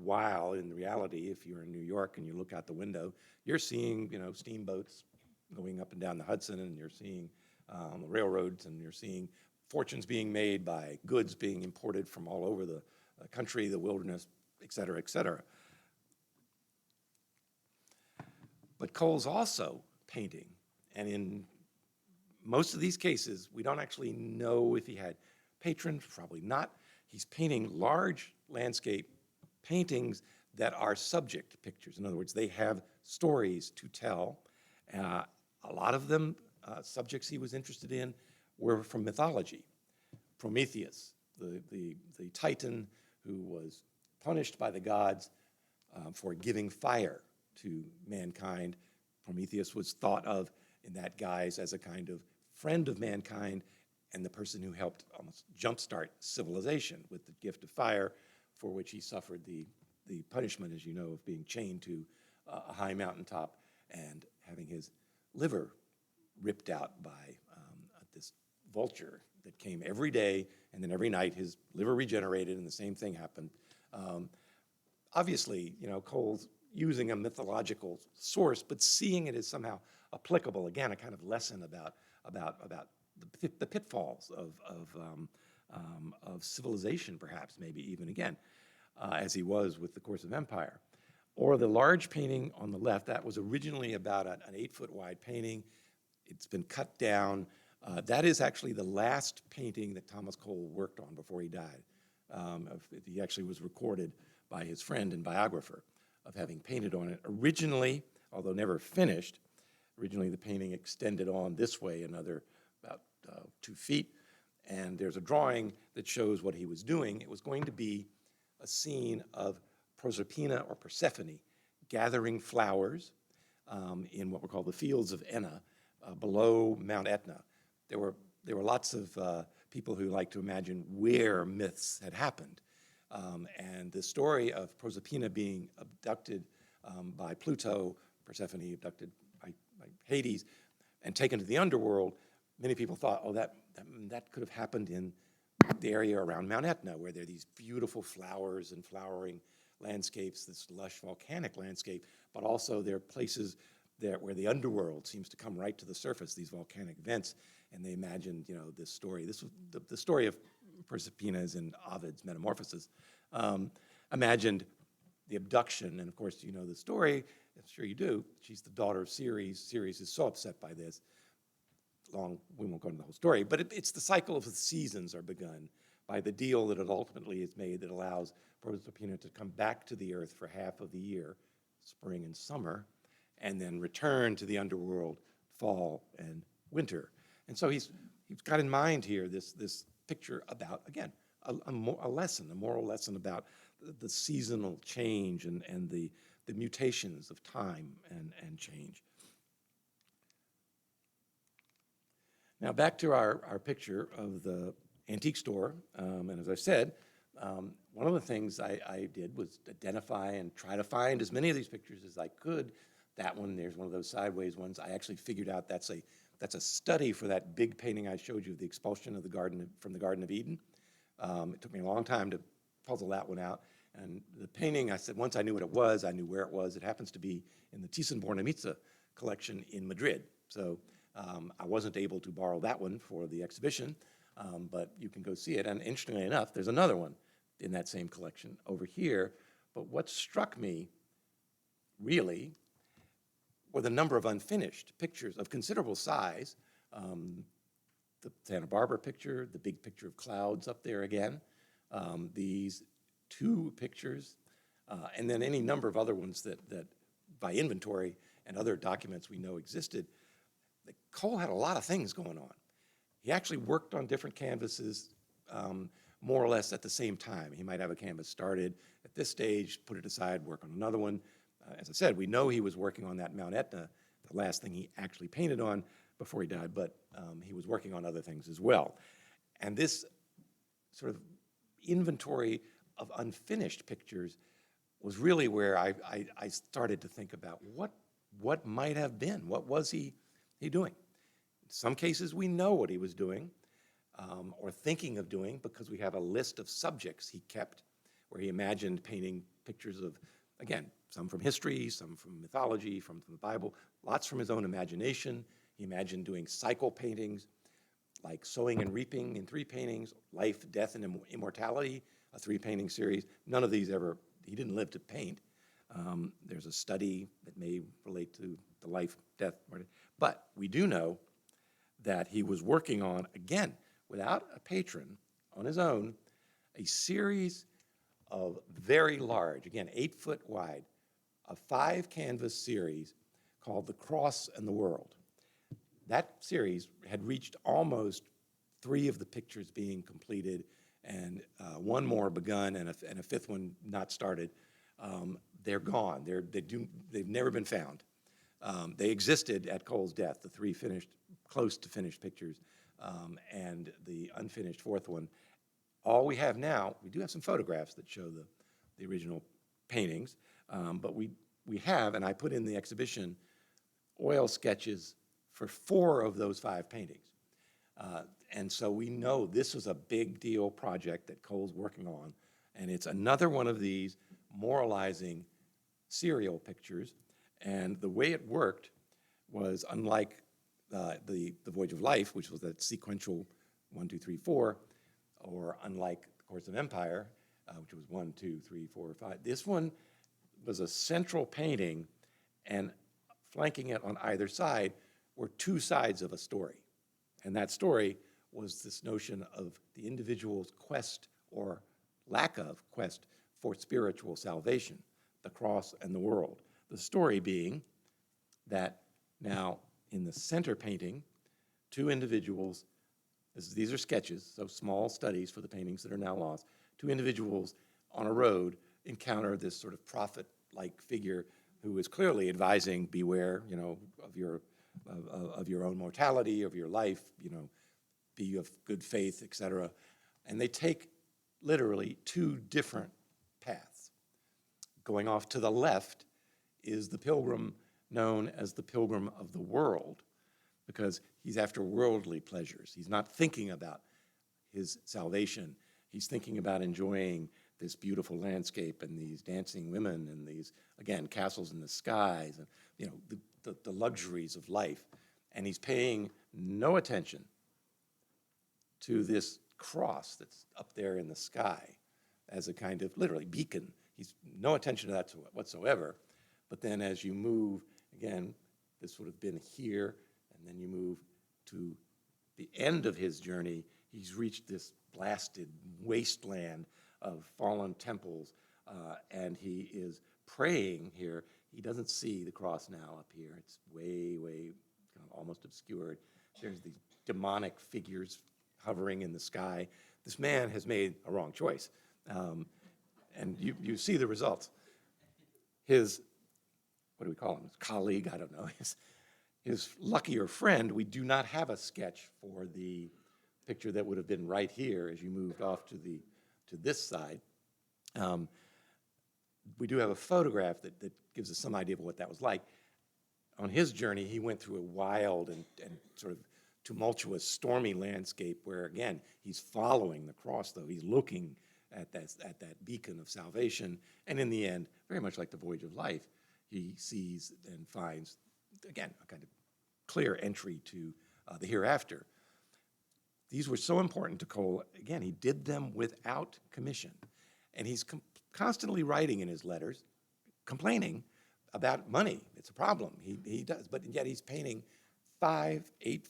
While in reality, if you're in New York and you look out the window, you're seeing, steamboats going up and down the Hudson, and you're seeing the railroads, and you're seeing fortunes being made by goods being imported from all over the country, the wilderness, et cetera, et cetera. But Cole's also painting, and in most of these cases, we don't actually know if he had patrons, probably not. He's painting large landscape paintings that are subject pictures. In other words, they have stories to tell. A lot of them, subjects he was interested in, were from mythology. Prometheus, the Titan who was punished by the gods for giving fire to mankind. Prometheus was thought of in that guise as a kind of friend of mankind and the person who helped almost jumpstart civilization with the gift of fire, for which he suffered the punishment, as you know, of being chained to a high mountaintop and having his liver ripped out by this vulture that came every day, and then every night his liver regenerated, and the same thing happened. Obviously, Cole's using a mythological source, but seeing it as somehow applicable. Again, a kind of lesson about the pitfalls of civilization, perhaps, maybe even again, as he was with the Course of Empire. Or the large painting on the left, that was originally about an 8-foot wide painting. It's been cut down. That is actually the last painting that Thomas Cole worked on before he died. He actually was recorded by his friend and biographer of having painted on it. Originally, although never finished, originally the painting extended on this way another about 2 feet. And there's a drawing that shows what he was doing. It was going to be a scene of Proserpina or Persephone gathering flowers in what were called the fields of Enna below Mount Etna. There were lots of people who like to imagine where myths had happened. And the story of Proserpina being abducted by Pluto, Persephone abducted by Hades, and taken to the underworld, many people thought, oh, that could have happened in the area around Mount Etna, where there are these beautiful flowers and flowering landscapes, this lush volcanic landscape, but also there are places there where the underworld seems to come right to the surface, these volcanic vents, and they imagined, this story. This was the story of Proserpina is in Ovid's Metamorphoses. Imagined the abduction, and of course, you know the story. I'm sure you do. She's the daughter of Ceres. Ceres is so upset by this. We won't go into the whole story, but it's the cycle of the seasons are begun by the deal that it ultimately is made that allows Proserpina to come back to the earth for half of the year, spring and summer, and then return to the underworld fall and winter. And so he's got in mind here this picture about, again, a moral lesson about the seasonal change and the mutations of time and change. Now back to our picture of the antique store, and as I said, one of the things I did was identify and try to find as many of these pictures as I could. That one, there's one of those sideways ones. I actually figured out that's a study for that big painting I showed you of the expulsion of from the Garden of Eden. It took me a long time to puzzle that one out. And the painting, I said, once I knew what it was, I knew where it was. It happens to be in the Thyssen-Bornemisza collection in Madrid. So I wasn't able to borrow that one for the exhibition, but you can go see it. And interestingly enough, there's another one in that same collection over here. But what struck me, really, were the number of unfinished pictures of considerable size. The Santa Barbara picture, the big picture of clouds up there again, these two pictures, and then any number of other ones that by inventory and other documents we know existed. Cole had a lot of things going on. He actually worked on different canvases more or less at the same time. He might have a canvas started at this stage, put it aside, work on another one. As I said, we know he was working on that Mount Etna, the last thing he actually painted on before he died, but he was working on other things as well. And this sort of inventory of unfinished pictures was really where I started to think about what might have been, what was he doing? In some cases, we know what he was doing or thinking of doing because we have a list of subjects he kept where he imagined painting pictures of, again, some from history, some from mythology, from the Bible, lots from his own imagination. He imagined doing cycle paintings like Sowing and Reaping in 3 paintings, Life, Death, and Immortality, a 3-painting series. None of these he didn't live to paint. There's a study that may relate to the life, death, but we do know that he was working on, again, without a patron, on his own, a series of very large, again, 8 foot wide, a 5-canvas series called The Cross and the World. That series had reached almost 3 of the pictures being completed and 1 more begun and a 5th one not started. They're gone. They've never been found. They existed at Cole's death, the 3 close to finished pictures, and the unfinished 4th one. All we have now, we do have some photographs that show the original paintings, but we have, and I put in the exhibition, oil sketches for 4 of those 5 paintings. And so we know this was a big deal project that Cole's working on, and it's another one of these moralizing serial pictures. And the way it worked was unlike the Voyage of Life, which was that sequential 1, 2, 3, 4, or unlike The Course of Empire, which was 1, 2, 3, 4, 5. This one was a central painting, and flanking it on either side were 2 sides of a story. And that story was this notion of the individual's quest or lack of quest for spiritual salvation, the cross and the world. The story being that now in the center painting, 2 individuals, these are sketches, so small studies for the paintings that are now lost, 2 individuals on a road encounter this sort of prophet-like figure who is clearly advising, beware, of your own mortality, of your life, be of good faith, etc. And they take literally 2 different paths. Going off to the left is the pilgrim known as the pilgrim of the world, because he's after worldly pleasures. He's not thinking about his salvation. He's thinking about enjoying this beautiful landscape and these dancing women and these, again, castles in the skies and, the luxuries of life. And he's paying no attention to this cross that's up there in the sky as a kind of, literally, beacon. He's no attention to that whatsoever. But then as you move, again, this would have been here, and then you move to the end of his journey, he's reached this blasted wasteland of fallen temples, and he is praying here. He doesn't see the cross now up here. It's way, way kind of almost obscured. There's these demonic figures hovering in the sky. This man has made a wrong choice, and you see the results. His, what do we call him, his colleague, I don't know, his luckier friend, we do not have a sketch for the picture that would have been right here as you moved off to this side. We do have a photograph that gives us some idea of what that was like. On his journey, he went through a wild and sort of tumultuous, stormy landscape where, again, he's following the cross, though. He's looking at that beacon of salvation. And in the end, very much like the voyage of life, he sees and finds, again, a kind of clear entry to the hereafter. These were so important to Cole. Again, he did them without commission. And he's constantly writing in his letters, complaining about money. It's a problem. He does. But yet he's painting 8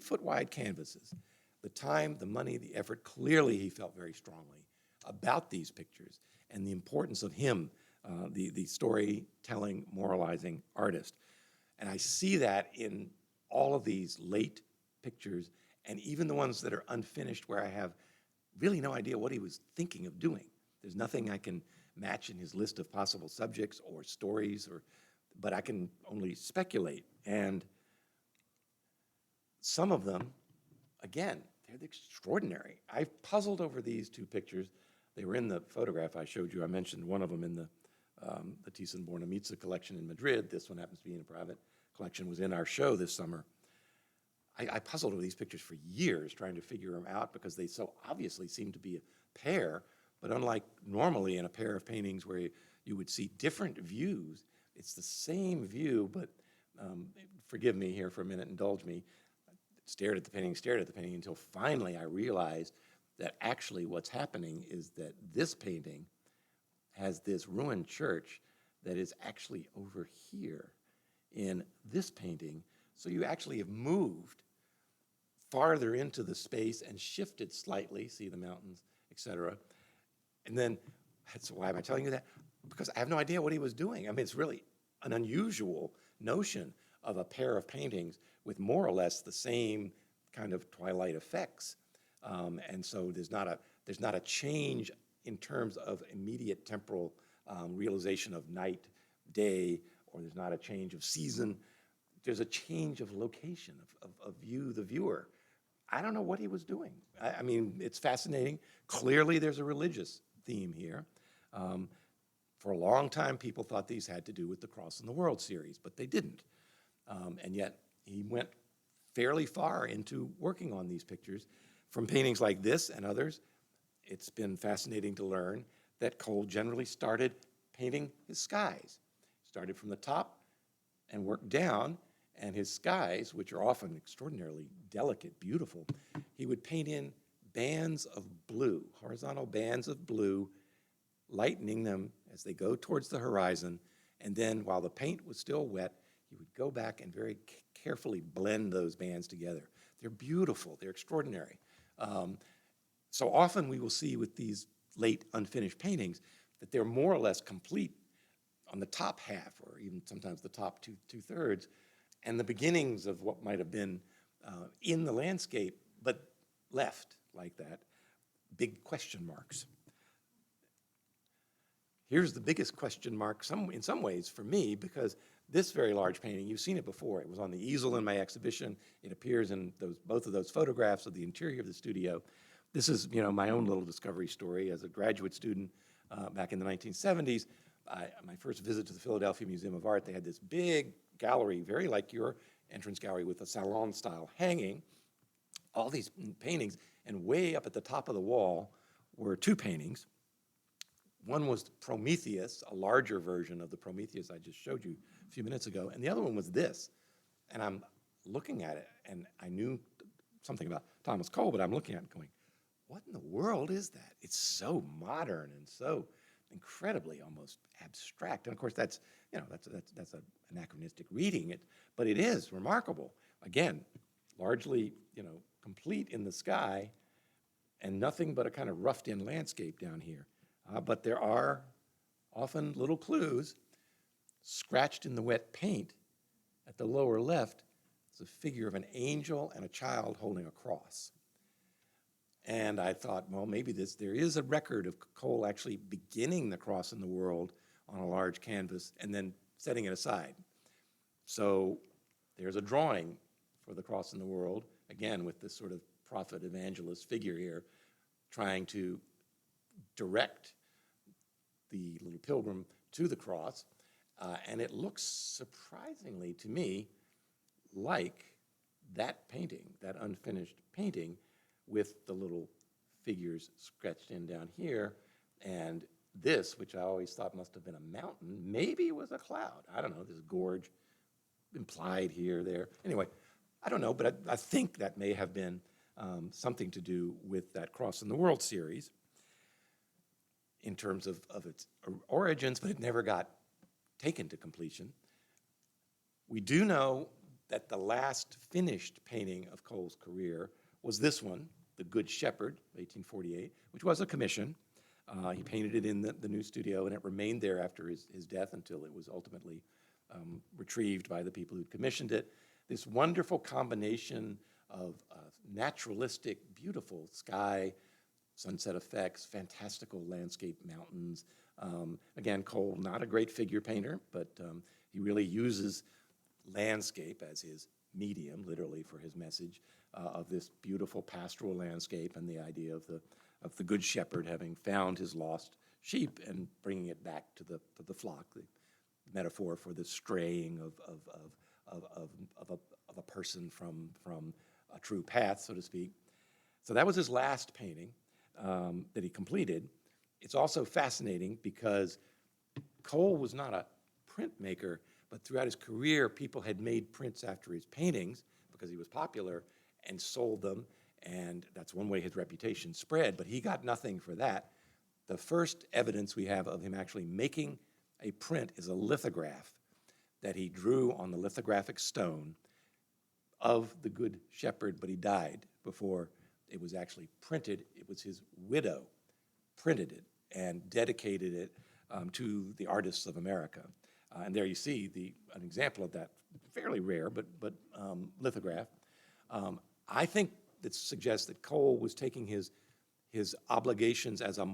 foot wide canvases. The time, the money, the effort, clearly he felt very strongly about these pictures and the importance of him, the storytelling, moralizing artist. And I see that in all of these late pictures, and even the ones that are unfinished where I have really no idea what he was thinking of doing. There's nothing I can match in his list of possible subjects or stories, but I can only speculate. And some of them, again, they're extraordinary. I've puzzled over these two pictures. They were in the photograph I showed you. I mentioned one of them in the Thyssen-Bornemisza collection in Madrid. This one happens to be in a private collection, was in our show this summer. I puzzled over these pictures for years trying to figure them out because they so obviously seem to be a pair, but unlike normally in a pair of paintings where you would see different views, it's the same view, but forgive me here for a minute, indulge me. Stared at the painting until finally I realized that actually what's happening is that this painting has this ruined church that is actually over here in this painting. So you actually have moved farther into the space and shifted slightly, see the mountains, etc. And then, why am I telling you that? Because I have no idea what he was doing. I mean, it's really an unusual notion of a pair of paintings with more or less the same kind of twilight effects. And so there's not a change in terms of immediate temporal realization of night, day, or there's not a change of season. There's a change of location, of view, the viewer. I don't know what he was doing. I mean, it's fascinating. Clearly, there's a religious theme here. For a long time, people thought these had to do with the Cross in the World series, but they didn't. And yet, he went fairly far into working on these pictures. From paintings like this and others, it's been fascinating to learn that Cole generally started painting his skies. Started from the top and worked down, and his skies, which are often extraordinarily delicate, beautiful, he would paint in bands of blue, horizontal bands of blue, lightening them as they go towards the horizon, and then while the paint was still wet, he would go back and very carefully blend those bands together. They're beautiful, they're extraordinary. So often we will see with these late unfinished paintings that they're more or less complete on the top half, or even sometimes the top two-thirds, and the beginnings of what might have been in the landscape, but left like that, big question marks. Here's the biggest question mark in some ways for me, because this very large painting, you've seen it before. It was on the easel in my exhibition. It appears in both of those photographs of the interior of the studio. This is, my own little discovery story. As a graduate student back in the 1970s, my first visit to the Philadelphia Museum of Art, they had this big gallery, very like your entrance gallery, with a salon-style hanging. all these paintings, and way up at the top of the wall were two paintings. One was Prometheus, a larger version of the Prometheus I just showed you a few minutes ago, and the other one was this. And I'm looking at it, and I knew something about Thomas Cole, but I'm looking at it going, what in the world is that? It's so modern and so incredibly almost abstract. And of course, that's an anachronistic reading, but it is remarkable. Again, largely, complete in the sky, and nothing but a kind of roughed-in landscape down here. But there are often little clues scratched in the wet paint. At the lower left is a figure of an angel and a child holding a cross. And I thought, well, maybe there is a record of Cole actually beginning the cross in the world on a large canvas and then setting it aside. So there's a drawing for the cross in the world, again, with this sort of prophet evangelist figure here, trying to direct the little pilgrim to the cross. And it looks surprisingly to me like that painting, that unfinished painting, with the little figures sketched in down here. And this, which I always thought must have been a mountain, maybe it was a cloud. I don't know, this gorge implied here, there. Anyway, I don't know, but I think that may have been something to do with that Cross in the World series in terms of its origins, but it never got taken to completion. We do know that the last finished painting of Cole's career was this one, The Good Shepherd, 1848, which was a commission. He painted it in the new studio, and it remained there after his death until it was ultimately retrieved by the people who'd commissioned it. This wonderful combination of naturalistic, beautiful sky, sunset effects, fantastical landscape mountains. Again, Cole, not a great figure painter, but he really uses landscape as his medium, literally, for his message of this beautiful pastoral landscape and the idea of the good shepherd having found his lost sheep and bringing it back to the flock, the metaphor for the straying of a person from a true path, so to speak. So that was his last painting that he completed. It's also fascinating because Cole was not a printmaker, but throughout his career, people had made prints after his paintings because he was popular and sold them, and that's one way his reputation spread, but he got nothing for that. The first evidence we have of him actually making a print is a lithograph that he drew on the lithographic stone of the Good Shepherd, but he died before it was actually printed. It was his widow printed it and dedicated it to the artists of America. And there you see an example of that, fairly rare, but lithograph. I think that suggests that Cole was taking his obligations as a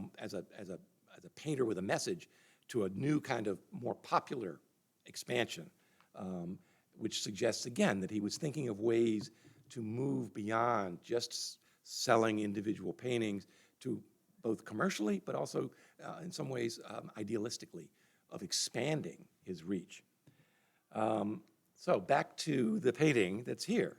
painter with a message to a new kind of more popular expansion, which suggests again that he was thinking of ways to move beyond just selling individual paintings to both commercially, but also in some ways idealistically, of expanding his reach. So back to the painting that's here.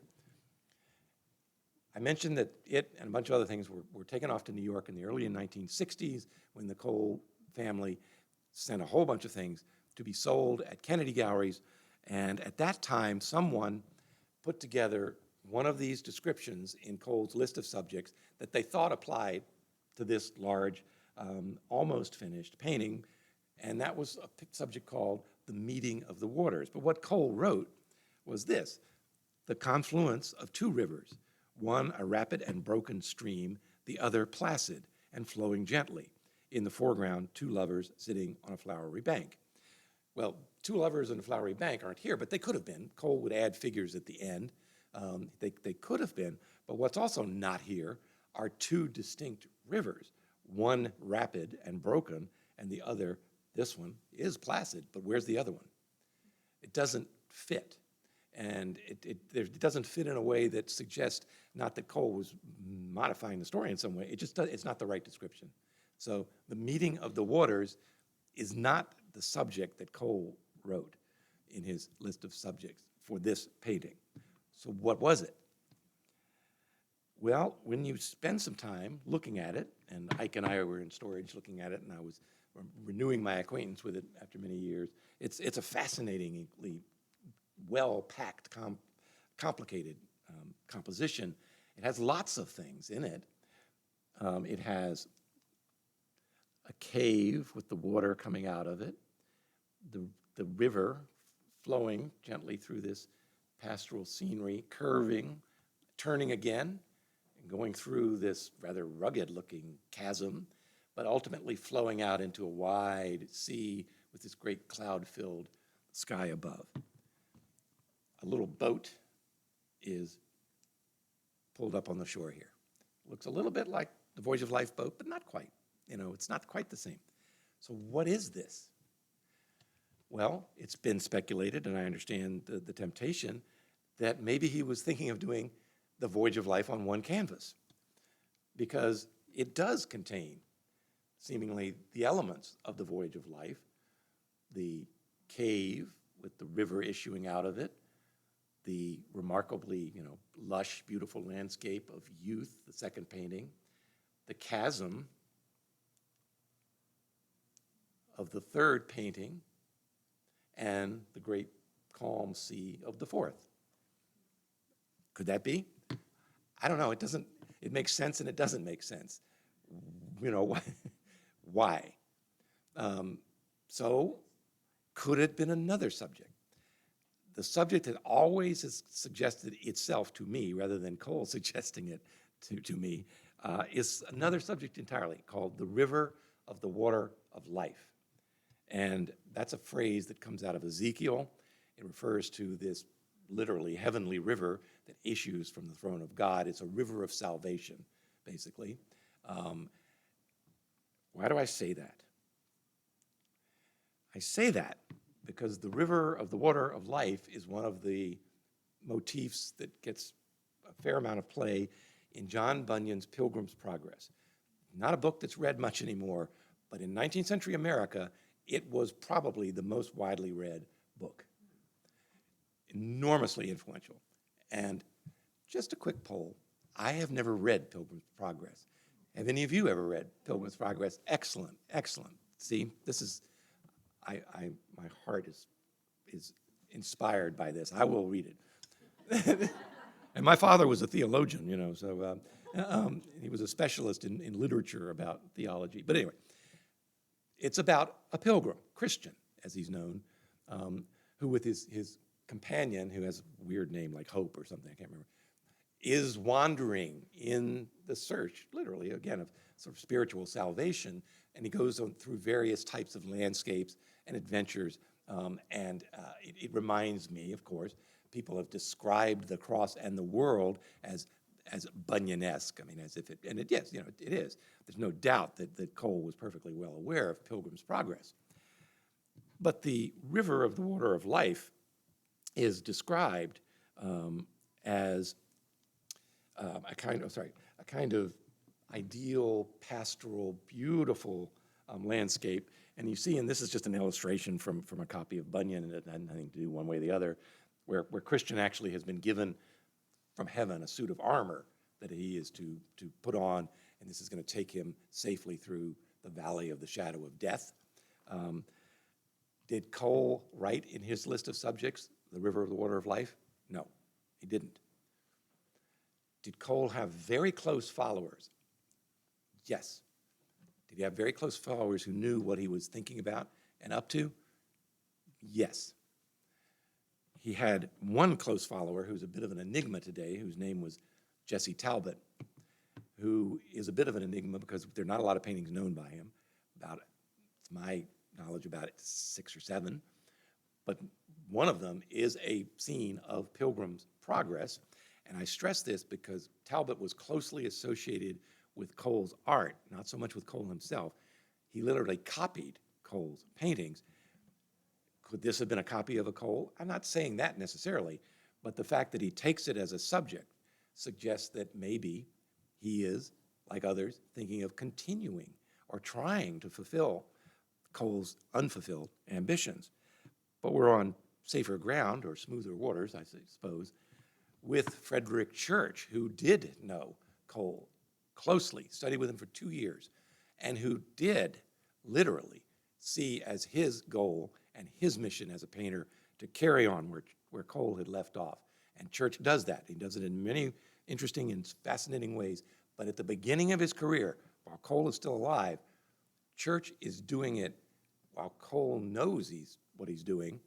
I mentioned that it and a bunch of other things were taken off to New York in the early 1960s when the Cole family sent a whole bunch of things to be sold at Kennedy galleries. And at that time, someone put together one of these descriptions in Cole's list of subjects that they thought applied to this large, almost finished painting. And that was a subject called The Meeting of the Waters. But what Cole wrote was this: the confluence of two rivers, one a rapid and broken stream, the other placid and flowing gently. In the foreground, two lovers sitting on a flowery bank. Well, two lovers on a flowery bank aren't here, but they could have been. Cole would add figures at the end. They could have been, but what's also not here are two distinct rivers, one rapid and broken, and the other, this one, is placid, but where's the other one? It doesn't fit. And it doesn't fit in a way that suggests not that Cole was modifying the story in some way, it's not the right description. So the meeting of the waters is not the subject that Cole wrote in his list of subjects for this painting. So what was it? Well, when you spend some time looking at it, and Ike and I were in storage looking at it, and I was renewing my acquaintance with it after many years, it's a fascinatingly well-packed, complicated composition. It has lots of things in it. It has a cave with the water coming out of it, the river flowing gently through this pastoral scenery, curving, turning again, and going through this rather rugged-looking chasm, but ultimately flowing out into a wide sea with this great cloud-filled sky above. A little boat is pulled up on the shore here. Looks a little bit like the Voyage of Life boat, but not quite. It's not quite the same. So what is this? Well, it's been speculated, and I understand the temptation, that maybe he was thinking of doing the Voyage of Life on one canvas, because it does contain seemingly the elements of the Voyage of Life, the cave with the river issuing out of it, the remarkably, lush, beautiful landscape of youth, the second painting, the chasm of the third painting, and the great calm sea of the fourth. Could that be? I don't know. It makes sense and it doesn't make sense. Why? So could it have been another subject? The subject that always has suggested itself to me, rather than Cole suggesting it to me, is another subject entirely, called the river of the water of life. And that's a phrase that comes out of Ezekiel. It refers to this literally heavenly river that issues from the throne of God. It's a river of salvation, basically. Why do I say that? I say that because the river of the water of life is one of the motifs that gets a fair amount of play in John Bunyan's Pilgrim's Progress. Not a book that's read much anymore, but in 19th century America, it was probably the most widely read book. Enormously influential. And just a quick poll, I have never read Pilgrim's Progress. Have any of you ever read Pilgrim's Progress? Excellent, excellent. See, this is, my heart is inspired by this. I will read it. And my father was a theologian, so he was a specialist in literature about theology. But anyway, it's about a pilgrim, Christian, as he's known, who with his companion, who has a weird name like Hope or something, I can't remember, is wandering in the search, literally, again, of sort of spiritual salvation, and he goes on through various types of landscapes and adventures, and it reminds me, of course, people have described the cross and the world as Bunyan-esque. I mean, as if it, and it is, it is. There's no doubt that Cole was perfectly well aware of Pilgrim's Progress. But the river of the water of life is described as a kind of ideal, pastoral, beautiful landscape. And you see, and this is just an illustration from a copy of Bunyan, and it had nothing to do one way or the other, where Christian actually has been given from heaven a suit of armor that he is to put on, and this is going to take him safely through the valley of the shadow of death. Did Cole write in his list of subjects the river of the water of life? No, he didn't. Did Cole have very close followers? Yes. Did he have very close followers who knew what he was thinking about and up to? Yes. He had one close follower who's a bit of an enigma today, whose name was Jesse Talbot, who is a bit of an enigma because there are not a lot of paintings known by him. It's my knowledge about it, 6 or 7. But one of them is a scene of Pilgrim's Progress. And I stress this because Talbot was closely associated with Cole's art, not so much with Cole himself. He literally copied Cole's paintings. Could this have been a copy of a Cole? I'm not saying that necessarily, but the fact that he takes it as a subject suggests that maybe he is, like others, thinking of continuing or trying to fulfill Cole's unfulfilled ambitions. But we're on safer ground, or smoother waters, I suppose, with Frederick Church, who did know Cole closely, studied with him for 2 years, and who did literally see as his goal and his mission as a painter to carry on where Cole had left off. And Church does that. He does it in many interesting and fascinating ways. But at the beginning of his career, while Cole is still alive, Church is doing it while Cole knows what he's doing.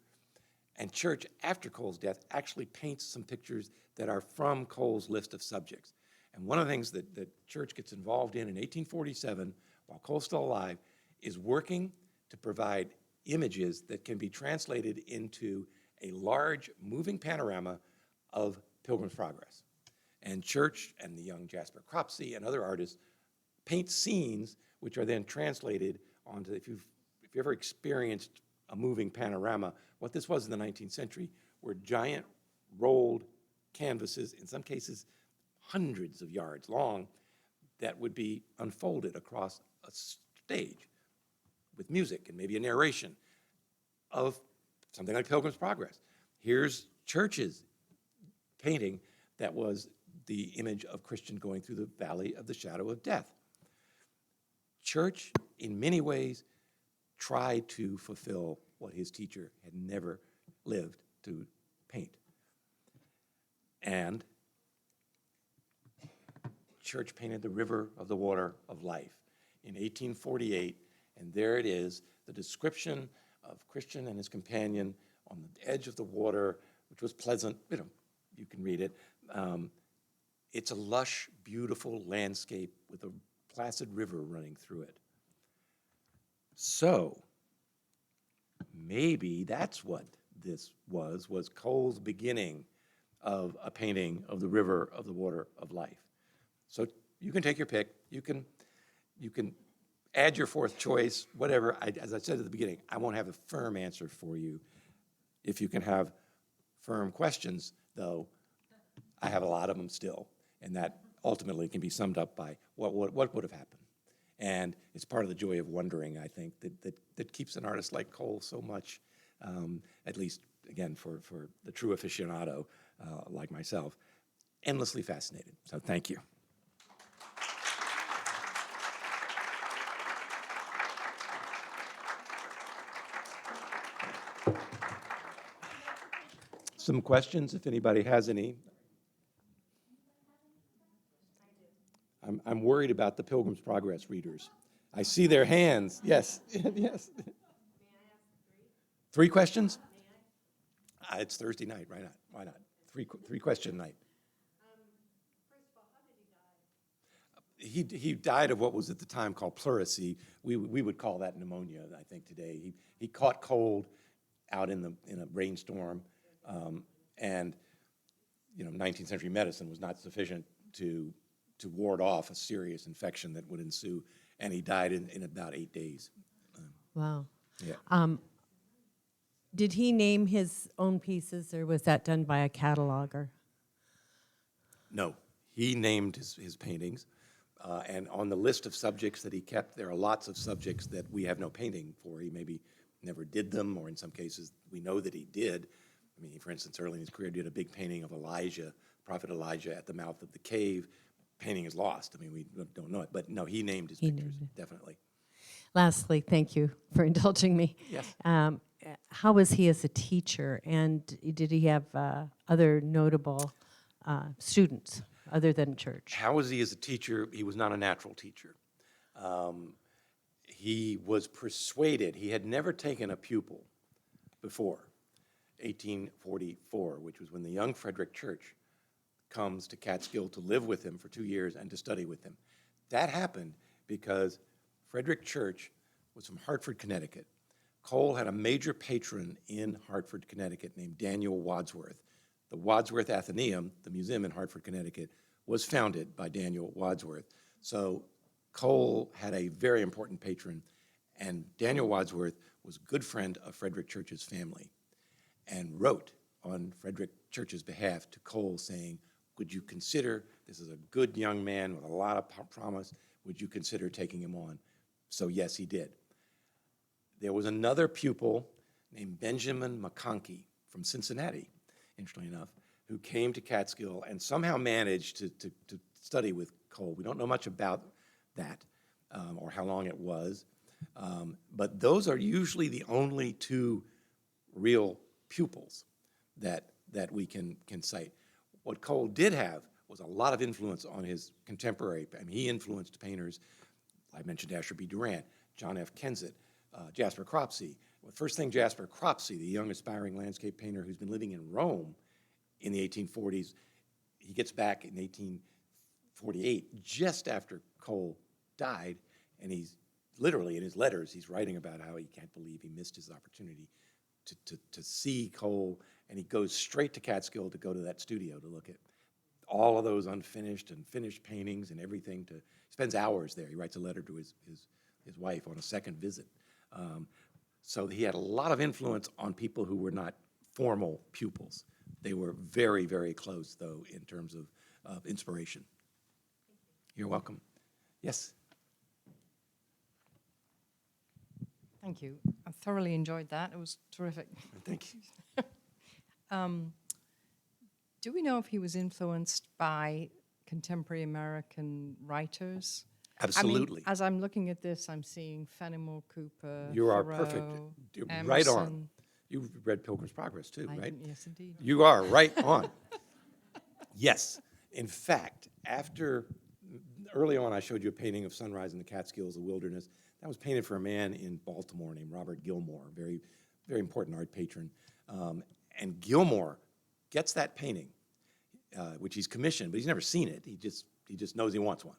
And Church, after Cole's death, actually paints some pictures that are from Cole's list of subjects. And one of the things that Church gets involved in 1847, while Cole's still alive, is working to provide images that can be translated into a large moving panorama of Pilgrim's Progress. And Church and the young Jasper Cropsey and other artists paint scenes which are then translated onto, if you ever experienced a moving panorama, what this was in the 19th century were giant rolled canvases, in some cases hundreds of yards long, that would be unfolded across a stage with music and maybe a narration of something like Pilgrim's Progress. Here's Church's painting that was the image of Christian going through the valley of the shadow of death. Church, in many ways, tried to fulfill what his teacher had never lived to paint. And Church painted the river of the water of life in 1848, and there it is, the description of Christian and his companion on the edge of the water, which was pleasant. You can read it. It's a lush, beautiful landscape with a placid river running through it. So maybe that's what this was Cole's beginning of a painting of the river of the water of life. So you can take your pick. You can add your fourth choice, whatever. As I said at the beginning, I won't have a firm answer for you. If you can have firm questions, though, I have a lot of them still, and that ultimately can be summed up by what would have happened. And it's part of the joy of wondering, I think, that keeps an artist like Cole so much, at least, again, for the true aficionado like myself, endlessly fascinated. So thank you. Some questions, if anybody has any. I'm worried about the Pilgrim's Progress readers. I see their hands. Yes, yes. May I ask three questions? It's Thursday night. Why not? Why not? Three question night. First of all, how did he die? He died of what was at the time called pleurisy. We would call that pneumonia, I think, today. He caught cold out in a rainstorm, and 19th century medicine was not sufficient to ward off a serious infection that would ensue, and he died in about 8 days. Wow. Yeah. Did he name his own pieces, or was that done by a cataloger? No, he named his paintings, and on the list of subjects that he kept, there are lots of subjects that we have no painting for. He maybe never did them, or in some cases, we know that he did. I mean, for instance, early in his career, did a big painting of Elijah, Prophet Elijah, at the mouth of the cave. Painting is lost. I mean, we don't know it, but no, he named his pictures, definitely. Lastly, thank you for indulging me. Yes. How was he as a teacher, and did he have other notable students other than Church? How was he as a teacher? He was not a natural teacher. He was persuaded. He had never taken a pupil before 1844, which was when the young Frederick Church comes to Catskill to live with him for 2 years and to study with him. That happened because Frederick Church was from Hartford, Connecticut. Cole had a major patron in Hartford, Connecticut named Daniel Wadsworth. The Wadsworth Athenaeum, the museum in Hartford, Connecticut, was founded by Daniel Wadsworth. So Cole had a very important patron, and Daniel Wadsworth was a good friend of Frederick Church's family and wrote on Frederick Church's behalf to Cole saying, would you consider, this is a good young man with a lot of promise, would you consider taking him on? So yes, he did. There was another pupil named Benjamin McConkey from Cincinnati, interestingly enough, who came to Catskill and somehow managed to study with Cole. We don't know much about that or how long it was, but those are usually the only two real pupils that we can cite. What Cole did have was a lot of influence on his contemporary. I mean, he influenced painters. I mentioned Asher B. Durant, John F. Kensett, Jasper Cropsey. Well, first thing, Jasper Cropsey, the young aspiring landscape painter who's been living in Rome in the 1840s, he gets back in 1848, just after Cole died, and he's literally in his letters, he's writing about how he can't believe he missed his opportunity to see Cole, and he goes straight to Catskill to go to that studio to look at all of those unfinished and finished paintings and everything. He spends hours there. He writes a letter to his wife on a second visit. So he had a lot of influence on people who were not formal pupils. They were very, very close, though, in terms of inspiration. You're welcome. Yes? Thank you. I thoroughly enjoyed that. It was terrific. Thank you. Do we know if he was influenced by contemporary American writers? Absolutely. I mean, as I'm looking at this, I'm seeing Fenimore Cooper, You are Thoreau, perfect. You're Emerson. right on. You read Pilgrim's Progress, too, right? Yes, indeed. You are right on. Yes. In fact, early on, I showed you a painting of sunrise in the Catskills, the wilderness. That was painted for a man in Baltimore named Robert Gilmore, very, very important art patron. And Gilmore gets that painting, which he's commissioned, but he's never seen it. He just knows he wants one.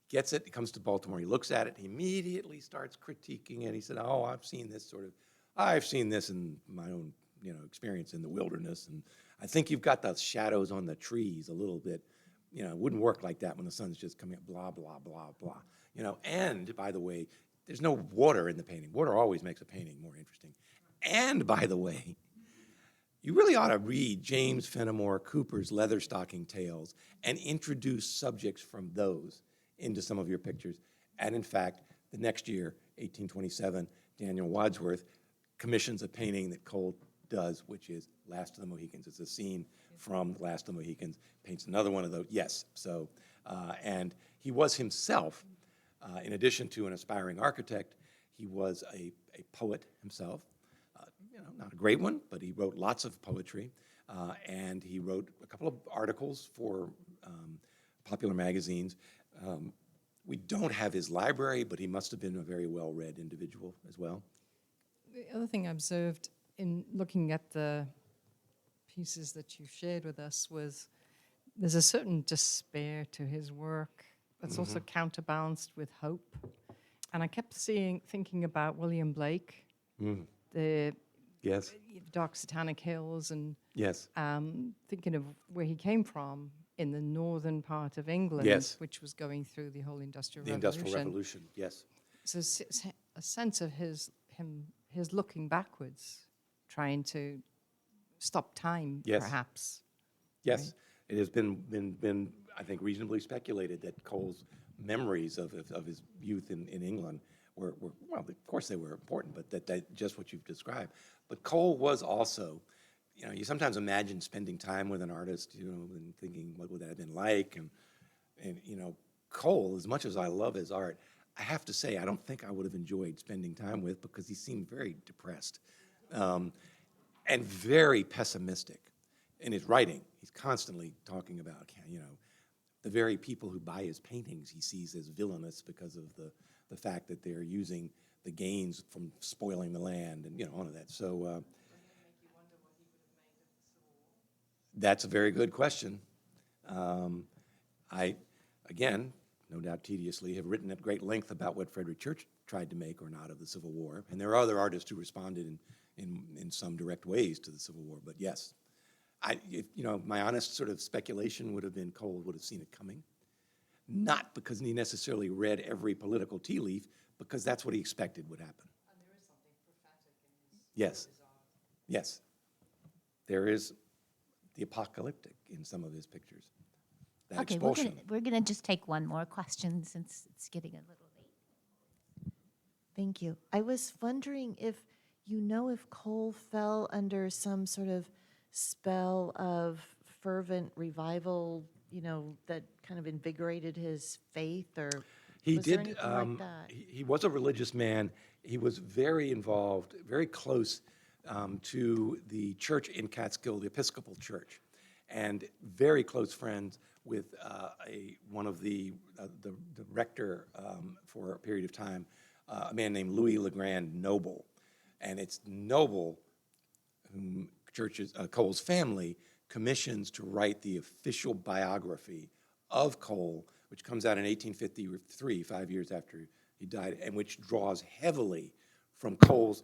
Gets it, he comes to Baltimore, he looks at it, he immediately starts critiquing it. He said, oh, I've seen this in my own, experience in the wilderness, and I think you've got the shadows on the trees a little bit. It wouldn't work like that when the sun's just coming up, blah, blah, blah, blah. And by the way, there's no water in the painting. Water always makes a painting more interesting. And by the way, you really ought to read James Fenimore Cooper's Leatherstocking Tales and introduce subjects from those into some of your pictures. And in fact, the next year, 1827, Daniel Wadsworth commissions a painting that Cole does, which is Last of the Mohicans. It's a scene from Last of the Mohicans, paints another one of those. Yes, so, and he was himself, in addition to an aspiring architect, he was a poet himself. Not a great one, but he wrote lots of poetry, and he wrote a couple of articles for popular magazines. We don't have his library, but he must have been a very well-read individual as well. The other thing I observed in looking at the pieces that you shared with us was there's a certain despair to his work that's also counterbalanced with hope. And I kept thinking about William Blake, the Yes. Dark Satanic Hills, and Yes. thinking of where he came from in the northern part of England, Yes. which was going through the whole Industrial The Revolution. Industrial Revolution, yes. So a sense of his looking backwards, trying to stop time, Yes. perhaps. Yes. Right. It has been, I think, reasonably speculated that Cole's memories of his youth in England were, well, of course they were important, but that just what you've described. But Cole was also, you sometimes imagine spending time with an artist, and thinking, what would that have been like? And Cole, as much as I love his art, I have to say, I don't think I would have enjoyed spending time with, because he seemed very depressed and very pessimistic in his writing. He's constantly talking about, the very people who buy his paintings he sees as villainous because of the fact that they're using the gains from spoiling the land and, all of that. So that's a very good question. I, again, no doubt tediously, have written at great length about what Frederick Church tried to make or not of the Civil War. And there are other artists who responded in some direct ways to the Civil War. But yes, my honest sort of speculation would have been Cole would have seen it coming. Not because he necessarily read every political tea leaf, because that's what he expected would happen. And there is something prophetic in his Yes. Yes. There is the apocalyptic in some of his pictures. That Okay, expulsion. we're gonna just take one more question since it's getting a little late. Thank you. I was wondering if if Cole fell under some sort of spell of fervent revival, that kind of invigorated his faith, or He was there did. anything like that? He was a religious man. He was very involved, very close to the church in Catskill, the Episcopal Church, and very close friends with one of the rector for a period of time, a man named Louis Legrand Noble, and it's Noble whom Cole's family commissions to write the official biography of Cole, which comes out in 1853, 5 years after he died, and which draws heavily from Cole's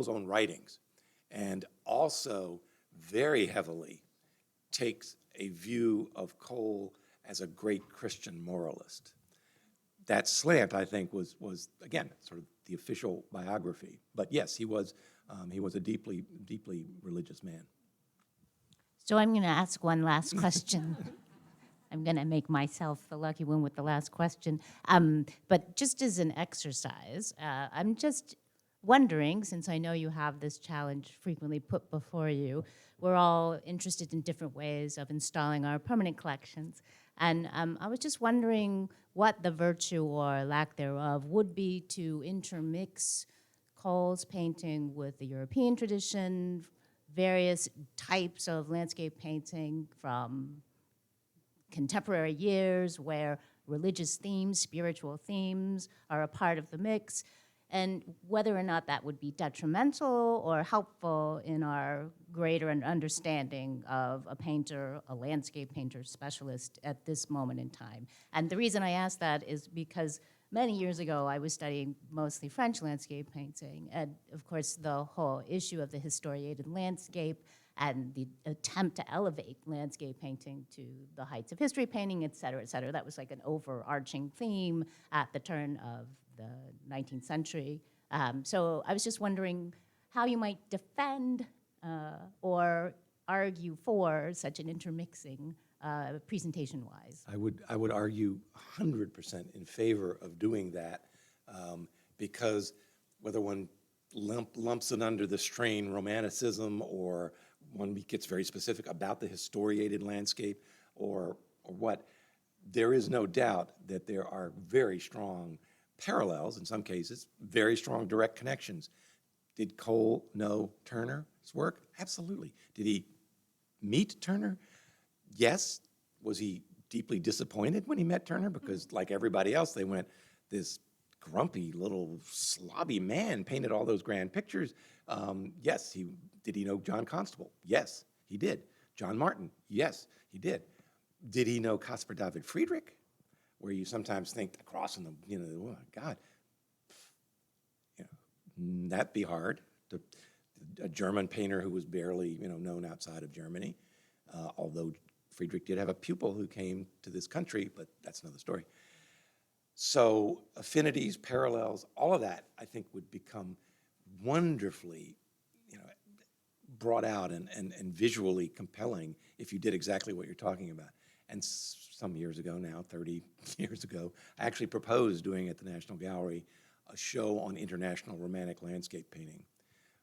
own writings, and also very heavily takes a view of Cole as a great Christian moralist. That slant, I think, was again sort of the official biography. But yes, he was a deeply religious man. So I'm going to ask one last question. I'm going to make myself the lucky one with the last question. But just as an exercise, I'm just wondering, since I know you have this challenge frequently put before you, we're all interested in different ways of installing our permanent collections. And I was just wondering what the virtue or lack thereof would be to intermix Cole's painting with the European tradition, various types of landscape painting from contemporary years where religious themes, spiritual themes are a part of the mix, and whether or not that would be detrimental or helpful in our greater understanding of a painter, a landscape painter specialist at this moment in time. And the reason I ask that is because many years ago I was studying mostly French landscape painting, and of course the whole issue of the historiated landscape and the attempt to elevate landscape painting to the heights of history painting, et cetera, et cetera. That was like an overarching theme at the turn of the 19th century. So I was just wondering how you might defend or argue for such an intermixing presentation-wise. I would argue 100% in favor of doing that because whether one lumps it under the strain romanticism or one gets very specific about the historiated landscape or what, there is no doubt that there are very strong parallels, in some cases, very strong direct connections. Did Cole know Turner's work? Absolutely. Did he meet Turner? Yes. Was he deeply disappointed when he met Turner? Because like everybody else, they went, this grumpy little slobby man painted all those grand pictures. Yes. Did he know John Constable? Yes, he did. John Martin? Yes, he did. Did he know Caspar David Friedrich? Where you sometimes think across in the, oh God, that'd be hard. A German painter who was barely, known outside of Germany, although Friedrich did have a pupil who came to this country, but that's another story. So affinities, parallels, all of that, I think, would become wonderfully, brought out and visually compelling if you did exactly what you're talking about. And some years ago now, 30 years ago, I actually proposed doing at the National Gallery a show on international romantic landscape painting,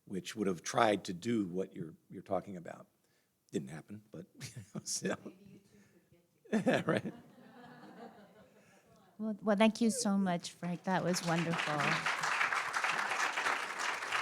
which would have tried to do what you're talking about. Didn't happen, but still. Right. Well, thank you so much, Frank. That was wonderful.